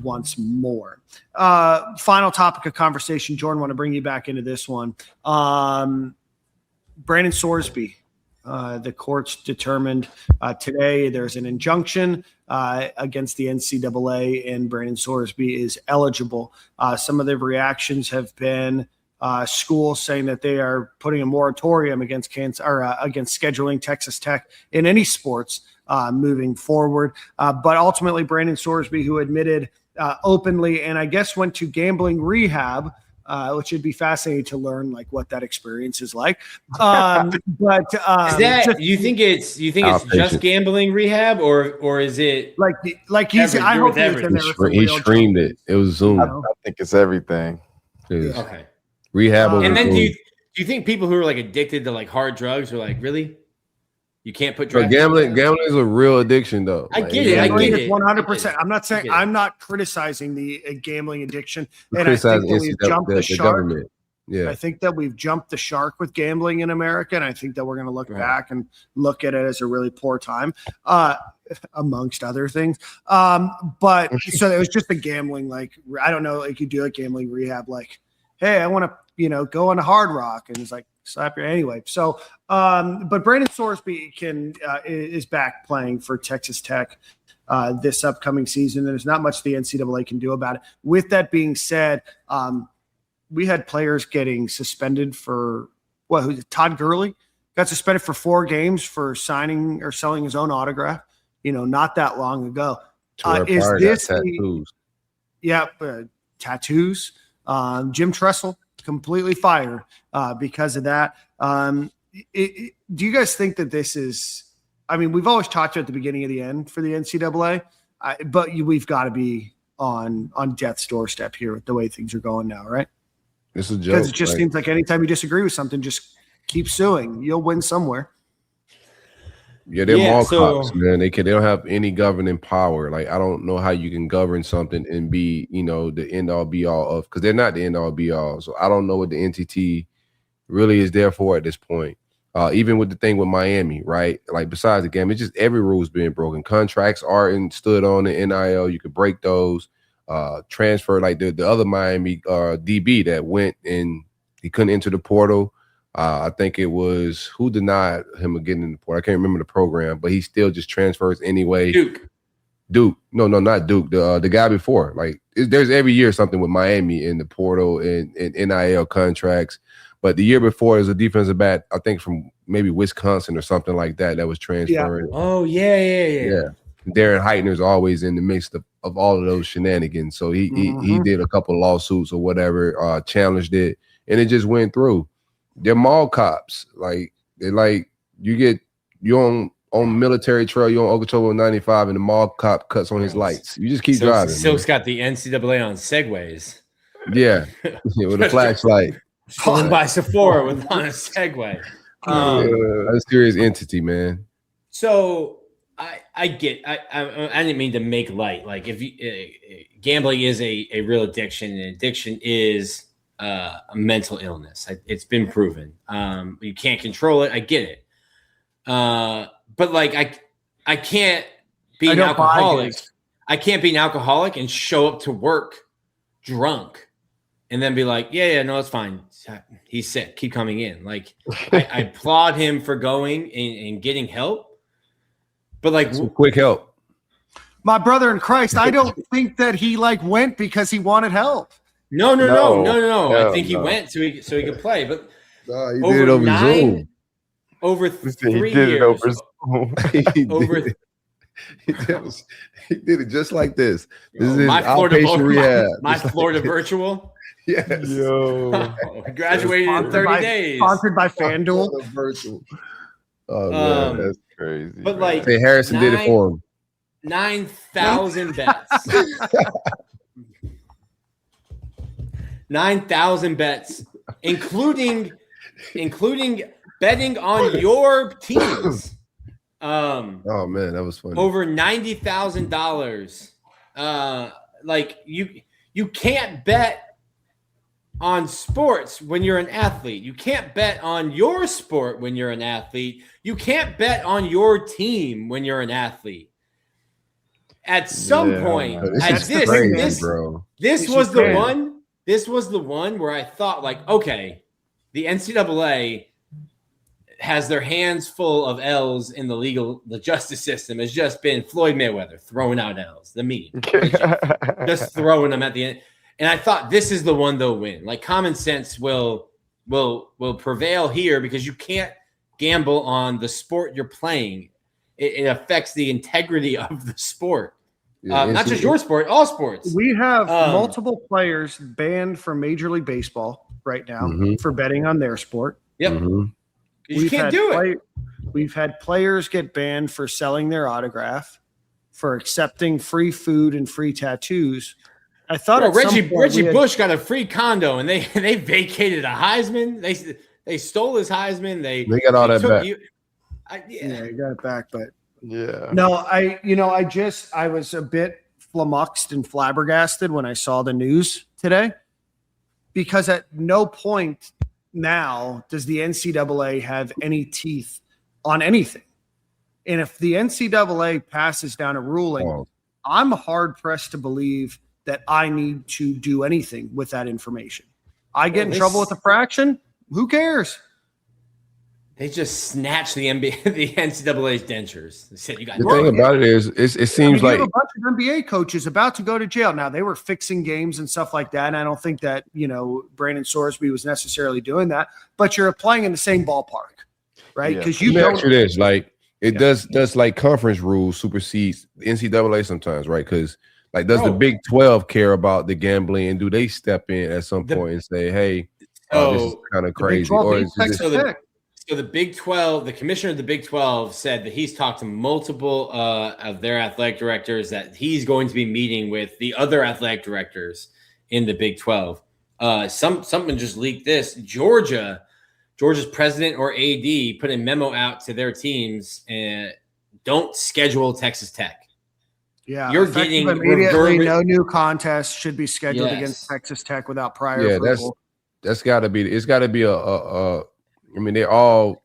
once more. Final topic of conversation. Jordan, want to bring you back into this one. Brandon Sorsby. The courts determined today there's an injunction against the NCAA, and Brandon Sorsby is eligible. Some of the reactions have been schools saying that they are putting a moratorium against scheduling Texas Tech in any sports moving forward. But ultimately, Brandon Sorsby, who admitted openly and I guess went to gambling rehab, which would be fascinating to learn like what that experience is like. But is that you think it's just gambling rehab or is it like he's? I hope he's in there. He streamed it. It was Zoom. I think it's everything. Okay. Rehab. And then do you think people who are like addicted to like hard drugs are like, really? You can't put drugs. Gambling is a real addiction, though. I get it. 100%. I'm not saying I'm not criticizing the gambling addiction, and I think that we've jumped the shark. Yeah, I think that we've jumped the shark with gambling in America, and I think that we're going to look back and look at it as a really poor time, amongst other things. But so it was just the gambling. Like I don't know, like you do a gambling rehab, like, hey, I want to go on a Hard Rock, and it's like slap your anyway. So, but Brandon Sorsby is back playing for Texas Tech this upcoming season, and there's not much the NCAA can do about it. With that being said, we had players getting suspended for Todd Gurley got suspended for 4 games for signing or selling his own autograph. Not that long ago. Is this tattoos? Tattoos. Jim Tressel completely fired because of that. Do you guys think that this is? I mean, we've always talked about the beginning of the end for the NCAA, but we've got to be on death's doorstep here with the way things are going now, right? It's a joke. Because it just seems like anytime you disagree with something, just keep suing. You'll win somewhere. Yeah, they're mall cops, man. They don't have any governing power. Like, I don't know how you can govern something and be, the end all be all of, because they're not the end all be all. So I don't know what the NTT really is there for at this point. Even with the thing with Miami, right? Like, besides the game, it's just every rule is being broken. Contracts are stood on the NIL. You could break those. Transfer, like the other Miami DB that went and he couldn't enter the portal. I think it was who denied him of getting in the portal. I can't remember the program, but he still just transfers anyway. Duke. No, not Duke. The guy before. Like, there's every year something with Miami in the portal and NIL contracts. But the year before, there's a defensive back, I think from maybe Wisconsin or something like that was transferring. Yeah. Oh, yeah. Darren Heitner's always in the mix of all of those shenanigans. So he did a couple of lawsuits or whatever, challenged it, and it just went through. They're mall cops. Like, they're like, you're on Military Trail, you're on Okeechobee 95, and the mall cop cuts on his lights. You just keep driving. Silk's got the NCAA on Segways. Yeah, with a flashlight. Sold by Sephora on a Segway. That's a serious entity, man. So I didn't mean to make light. Like, if gambling is a real addiction, and addiction is a mental illness. It's been proven. You can't control it. I get it. But like, I can't be an alcoholic. I can't be an alcoholic and show up to work drunk and then be like, yeah, no, it's fine. He's sick. Keep coming in. Like, I applaud him for going and getting help. But like, some quick help. My brother in Christ, I don't think that he went because he wanted help. No. I think he went so he could play. But he did it over Zoom. Over 3 years. He did it just like this. This is my outpatient rehab. My Florida virtual. Yes. Yo. Graduated in 30 days. Sponsored by FanDuel. Virtual. Oh, man, that's crazy. But like, hey, Harrison did it for him. 9,000 bets. 9,000 bets, including betting on your teams. Oh man, that was funny. Over $90,000. Like, you can't bet on sports when you're an athlete. You can't bet on your sport when you're an athlete. You can't bet on your team when you're an athlete. At some point, this was the one where I thought, like, okay, the NCAA has their hands full of L's in the justice system. Has just been Floyd Mayweather throwing out L's, the meme, just throwing them at the end. And I thought this is the one they'll win. Like common sense will prevail here because you can't gamble on the sport you're playing. It affects the integrity of the sport. Not just your sport, all sports. We have multiple players banned from Major League Baseball right now for betting on their sport. Yep. You can't do it. We've had players get banned for selling their autograph, for accepting free food and free tattoos. I thought Reggie Bush got a free condo and they vacated a Heisman. They stole his Heisman. They got all that back. Yeah, you got it back, but yeah. No, I was a bit flummoxed and flabbergasted when I saw the news today, because at no point now does the NCAA have any teeth on anything. And if the NCAA passes down a ruling, I'm hard pressed to believe that I need to do anything with that information. I get in trouble with a fraction. Who cares? They just snatched the NCAA's dentures. They said, the thing about it is, it seems like you have a bunch of NBA coaches about to go to jail. Now, they were fixing games and stuff like that, and I don't think that Brandon Sorsby was necessarily doing that. But you're playing in the same ballpark, right? Because Let me ask you this: like, does like conference rules supersedes the NCAA sometimes, right? Because does the Big 12 care about the gambling, and do they step in at some point and say, "Hey, this is kind of crazy"? Or is So the Big 12, the commissioner of the Big 12 said that he's talked to multiple of their athletic directors, that he's going to be meeting with the other athletic directors in the Big 12. Someone just leaked this. Georgia's president or AD put a memo out to their teams and don't schedule Texas Tech. Yeah, you're getting immediately no new contest should be scheduled against Texas Tech without prior approval. That's got to be. It's got to be a I mean, they're all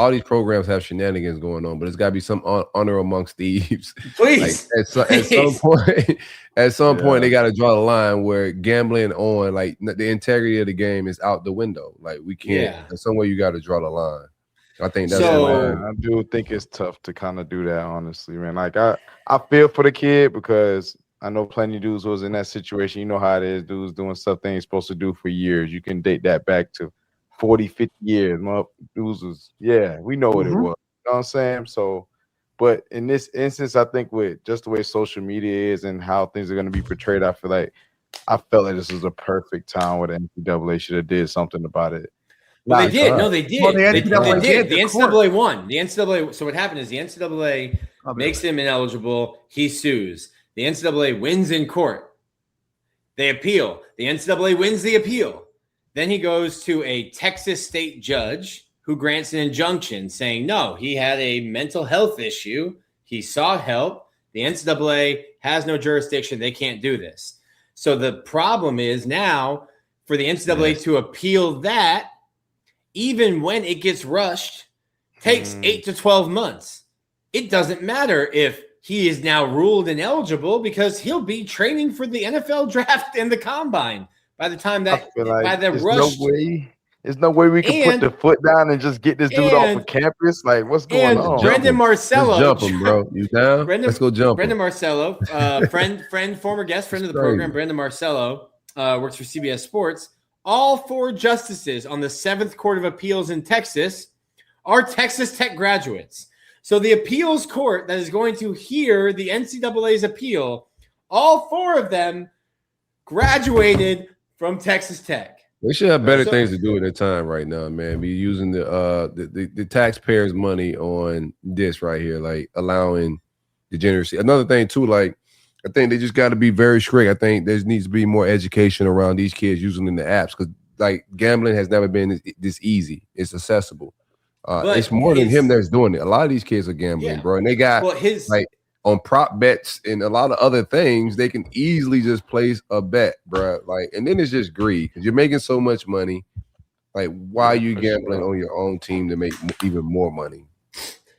these programs have shenanigans going on, but it's got to be some honor amongst thieves. Please, at some point, they got to draw the line where gambling on the integrity of the game is out the window. Like we can't. Yeah. Some way you got to draw the line. I think that's. I do think it's tough to kind of do that, honestly, man. Like I feel for the kid because I know plenty of dudes was in that situation. You know how it is. Dudes doing stuff they ain't supposed to do for years. You can date that back to 40, 50 years. We know what it was. You know what I'm saying? So, but in this instance, I think with just the way social media is and how things are going to be portrayed, I felt like this was a perfect time where the NCAA should have did something about it. Well, they did. No, they did. Well, they did. The NCAA won. The NCAA. So what happened is the NCAA makes him ineligible. He sues. The NCAA wins in court. They appeal. The NCAA wins the appeal. Then he goes to a Texas state judge who grants an injunction saying, no, he had a mental health issue. He sought help. The NCAA has no jurisdiction. They can't do this. So the problem is now for the NCAA to appeal that, even when it gets rushed, takes 8 to 12 months. It doesn't matter if he is now ruled ineligible because he'll be training for the NFL draft and the combine. By the time that there's no way we can put the foot down and just get this dude off of campus. Like, what's going on? Brendan Marcello, jump him, bro. You down? Let's go jump. Brendan Marcello, former guest friend of the program. Brendan Marcello works for CBS Sports. All 4 justices on the 7th Court of Appeals in Texas are Texas Tech graduates. So the appeals court that is going to hear the NCAA's appeal, all 4 of them graduated from Texas Tech. They should have better things to do at their time right now, man. Be using the taxpayers' money on this right here, like allowing degeneracy. Another thing too, like I think they just got to be very strict. I think there needs to be more education around these kids using the apps because like gambling has never been this easy. It's accessible. It's more than him that's doing it. A lot of these kids are gambling, bro, and they got on prop bets and a lot of other things, they can easily just place a bet, bro. Like, and then it's just greed because you're making so much money. Like, why are you gambling on your own team to make even more money?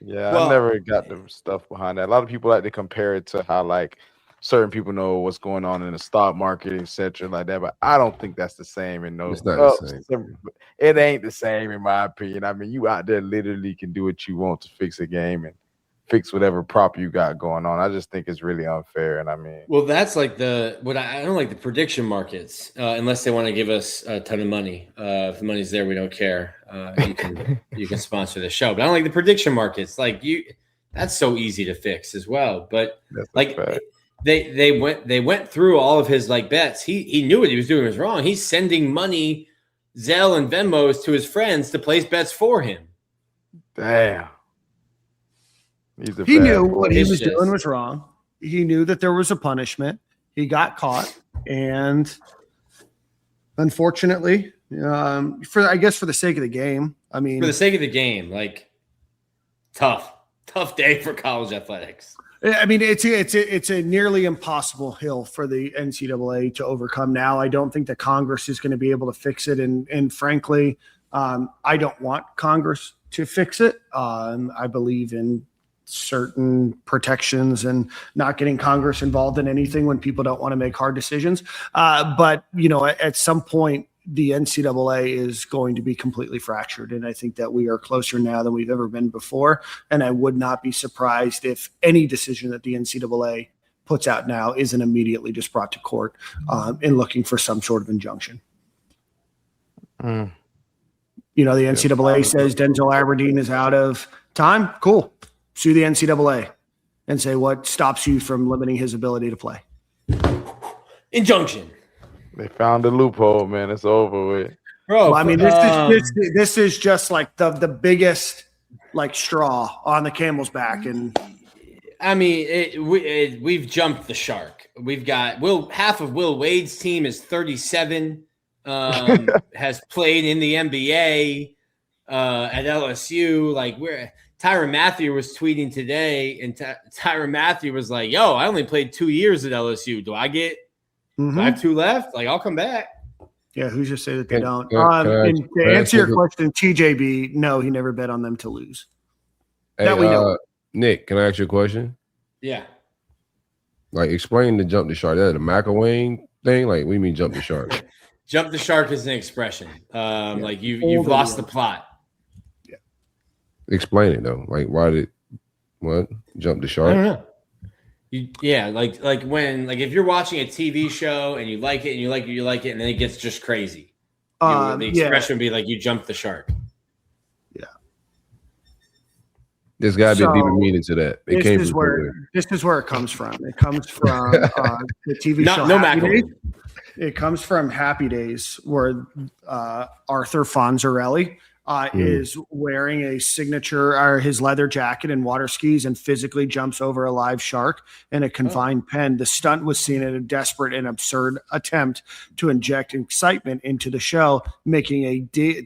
Yeah, I never got the stuff behind that. A lot of people like to compare it to how like certain people know what's going on in the stock market, etc., like that. But I don't think that's the same. And no, it's not the same. It ain't the same in my opinion. I mean, you out there literally can do what you want to fix a game and fix whatever prop you got going on. I just think it's really unfair. And I mean, well, that's like I don't like the prediction markets unless they want to give us a ton of money. If the money's there, we don't care. You can sponsor the show, but I don't like the prediction markets. Like that's so easy to fix as well. But like they went through all of his like bets. He knew what he was doing was wrong. He's sending money, Zelle and Venmos to his friends to place bets for him. Damn. He knew what he was doing was wrong. He knew that there was a punishment. He got caught, and unfortunately, for the sake of the game, I mean, for the sake of the game, like tough day for college athletics. I mean, it's a nearly impossible hill for the NCAA to overcome. Now, I don't think that Congress is going to be able to fix it, and frankly, I don't want Congress to fix it. I believe in certain protections and not getting Congress involved in anything when people don't want to make hard decisions. But, at some point, the NCAA is going to be completely fractured. And I think that we are closer now than we've ever been before. And I would not be surprised if any decision that the NCAA puts out now isn't immediately just brought to court in looking for some sort of injunction. The NCAA says Denzel Aberdeen is out of time. Cool. Sue the NCAA and say what stops you from limiting his ability to play. Injunction. They found a loophole, man. It's over with. Bro, well, I mean, this is just like the biggest like straw on the camel's back. And I mean, we've jumped the shark. We've got half of Will Wade's team is 37, has played in the NBA at LSU. Like Tyrann Mathieu was tweeting today, and Tyrann Mathieu was like, yo, I only played 2 years at LSU. Do I have 2 left? Like, I'll come back. Yeah, who's just say that they don't? And to answer your question, TJB, no, he never bet on them to lose. Hey, that we know. Nick, can I ask you a question? Yeah. Like, explain the jump the shark. Is that a McElwain thing? Like, we mean jump the shark. Jump the shark is an expression. Like you've lost the plot. Yeah. Explain it though. Like, what jump the shark? I don't know. Like when if you're watching a TV show and you like it and you like it, and then it gets just crazy. The expression would be like you jumped the shark. Yeah. There's got to be a deeper meaning to that. This is where it comes from. It comes from the TV show. Happy Days. It comes from Happy Days, where Arthur Fonzarelli is wearing a signature or his leather jacket and water skis and physically jumps over a live shark in a confined pen. The stunt was seen as a desperate and absurd attempt to inject excitement into the show, making a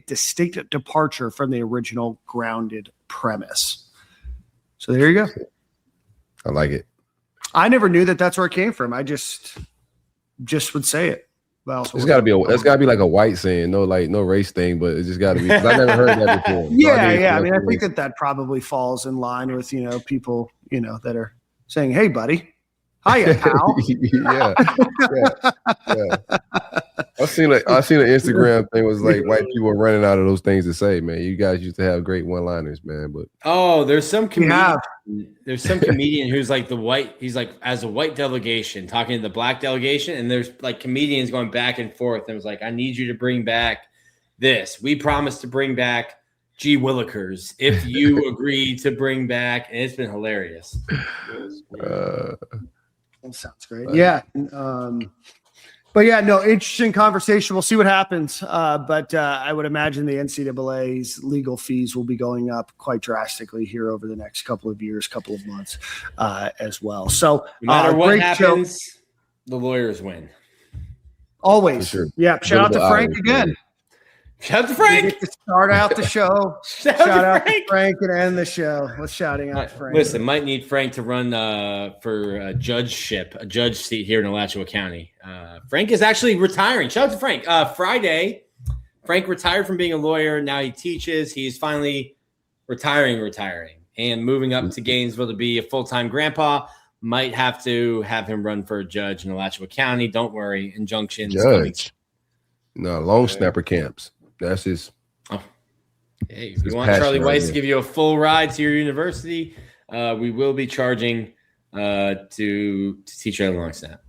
distinct departure from the original grounded premise. So there you go. I like it. I never knew that that's where it came from. I just would say it. It's got to be like a white saying, no race thing, but it's just got to be. Because I never heard that before. Yeah. I mean, I think that probably falls in line with people that are saying, "Hey, buddy, hiya, pal." yeah. I seen an Instagram thing was like white people were running out of those things to say. Man, you guys used to have great one-liners, man. But there's some comedian. There's some comedian who's like he's like as a white delegation talking to the black delegation, and there's like comedians going back and forth. And it was like, I need you to bring back this. We promised to bring back G. Willikers if you agree to bring back, and it's been hilarious. That sounds great. Yeah. But yeah, no, interesting conversation. We'll see what happens. But I would imagine the NCAA's legal fees will be going up quite drastically here over the next couple of years, couple of months as well. So no matter what happens, the lawyers win. Always. Sure. Yeah. Shout out to Frank again. Shout out to Frank. We get to start out the show. Shout out to Frank and end the show. Let's shouting out Frank. Listen, might need Frank to run for a judge seat here in Alachua County. Frank is actually retiring. Shout out to Frank. Friday, Frank retired from being a lawyer. Now he teaches. He's finally retiring, and moving up to Gainesville to be a full-time grandpa. Might have to have him run for a judge in Alachua County. Don't worry. Injunctions. Judge. No, long snapper camps. That's his. Oh. Hey, if you want Charlie Weiss to give you a full ride to your university, we will be charging to teach her a long snap.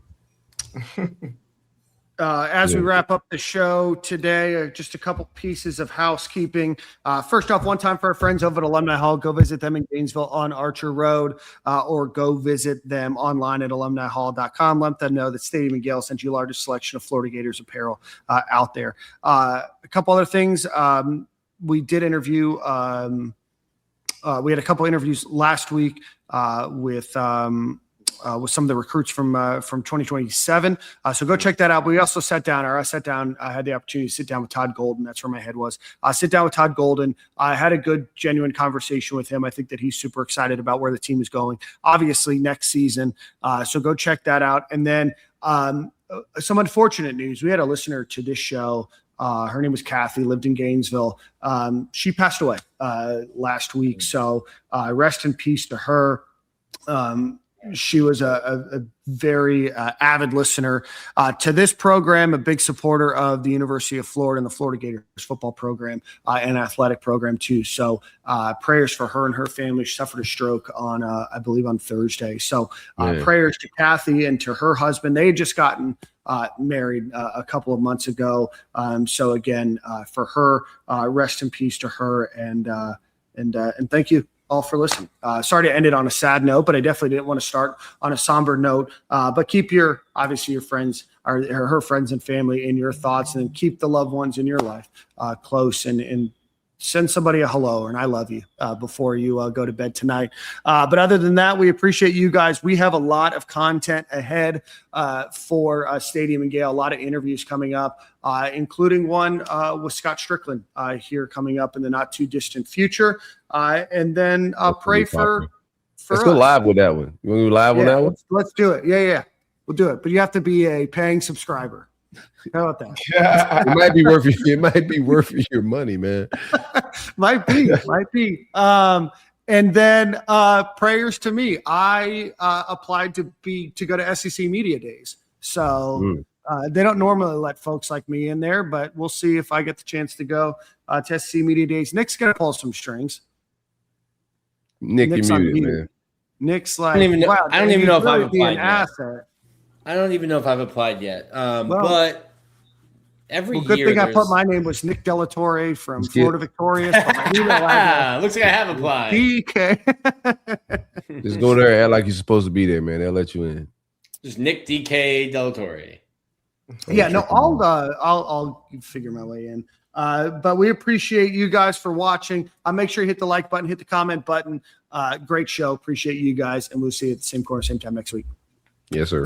As we wrap up the show today, just a couple pieces of housekeeping. First off, one time for our friends over at Alumni Hall, go visit them in Gainesville on Archer Road, or go visit them online at alumnihall.com. Let them know that Stadium and Gale sent you the largest selection of Florida Gators apparel out there. A couple other things. We did interview. We had a couple interviews last week with some of the recruits from 2027. So go check that out. We also I had the opportunity to sit down with Todd Golden. That's where my head was. Sit down with Todd Golden. I had a good, genuine conversation with him. I think that he's super excited about where the team is going, obviously next season. So go check that out. And then some unfortunate news. We had a listener to this show. Her name was Kathy, lived in Gainesville. She passed away last week. So rest in peace to her. She was a very avid listener to this program, a big supporter of the University of Florida and the Florida Gators football program and athletic program too. So prayers for her and her family. She suffered a stroke on, I believe, on Thursday. So prayers to Kathy and to her husband. They had just gotten married a couple of months ago. So again, for her, rest in peace to her, and thank you all for listening. Sorry to end it on a sad note, but I definitely didn't want to start on a somber note. But keep your friends or her friends and family in your thoughts, and keep the loved ones in your life close, and send somebody a hello and I love you before you go to bed tonight. But other than that, we appreciate you guys. We have a lot of content ahead for Stadium and Gale, a lot of interviews coming up, including one with Scott Strickland here coming up in the not too distant future. And then pray for Let's go live with that one. You want to go live on that one? Let's do it. Yeah. We'll do it. But you have to be a paying subscriber. How about that? It might be worth your money, man. might be. And then prayers to me. I applied to go to SEC Media Days. So they don't normally let folks like me in there, but we'll see if I get the chance to go to SEC Media Days. Nick's gonna pull some strings. Nick's muted, man. Nick's like, I don't even know if I've applied yet. I don't even know if I've applied yet. But every good year, thing I put my name was Nick Delatorre from Florida Victorious. Looks like I have applied. DK. Just go there and act like you're supposed to be there, man. They'll let you in. Just Nick DK Delatorre. Yeah, no, I'll figure my way in. But we appreciate you guys for watching. Make sure you hit the like button, hit the comment button. Great show. Appreciate you guys, and we'll see you at the same corner, same time next week. Yes, sir.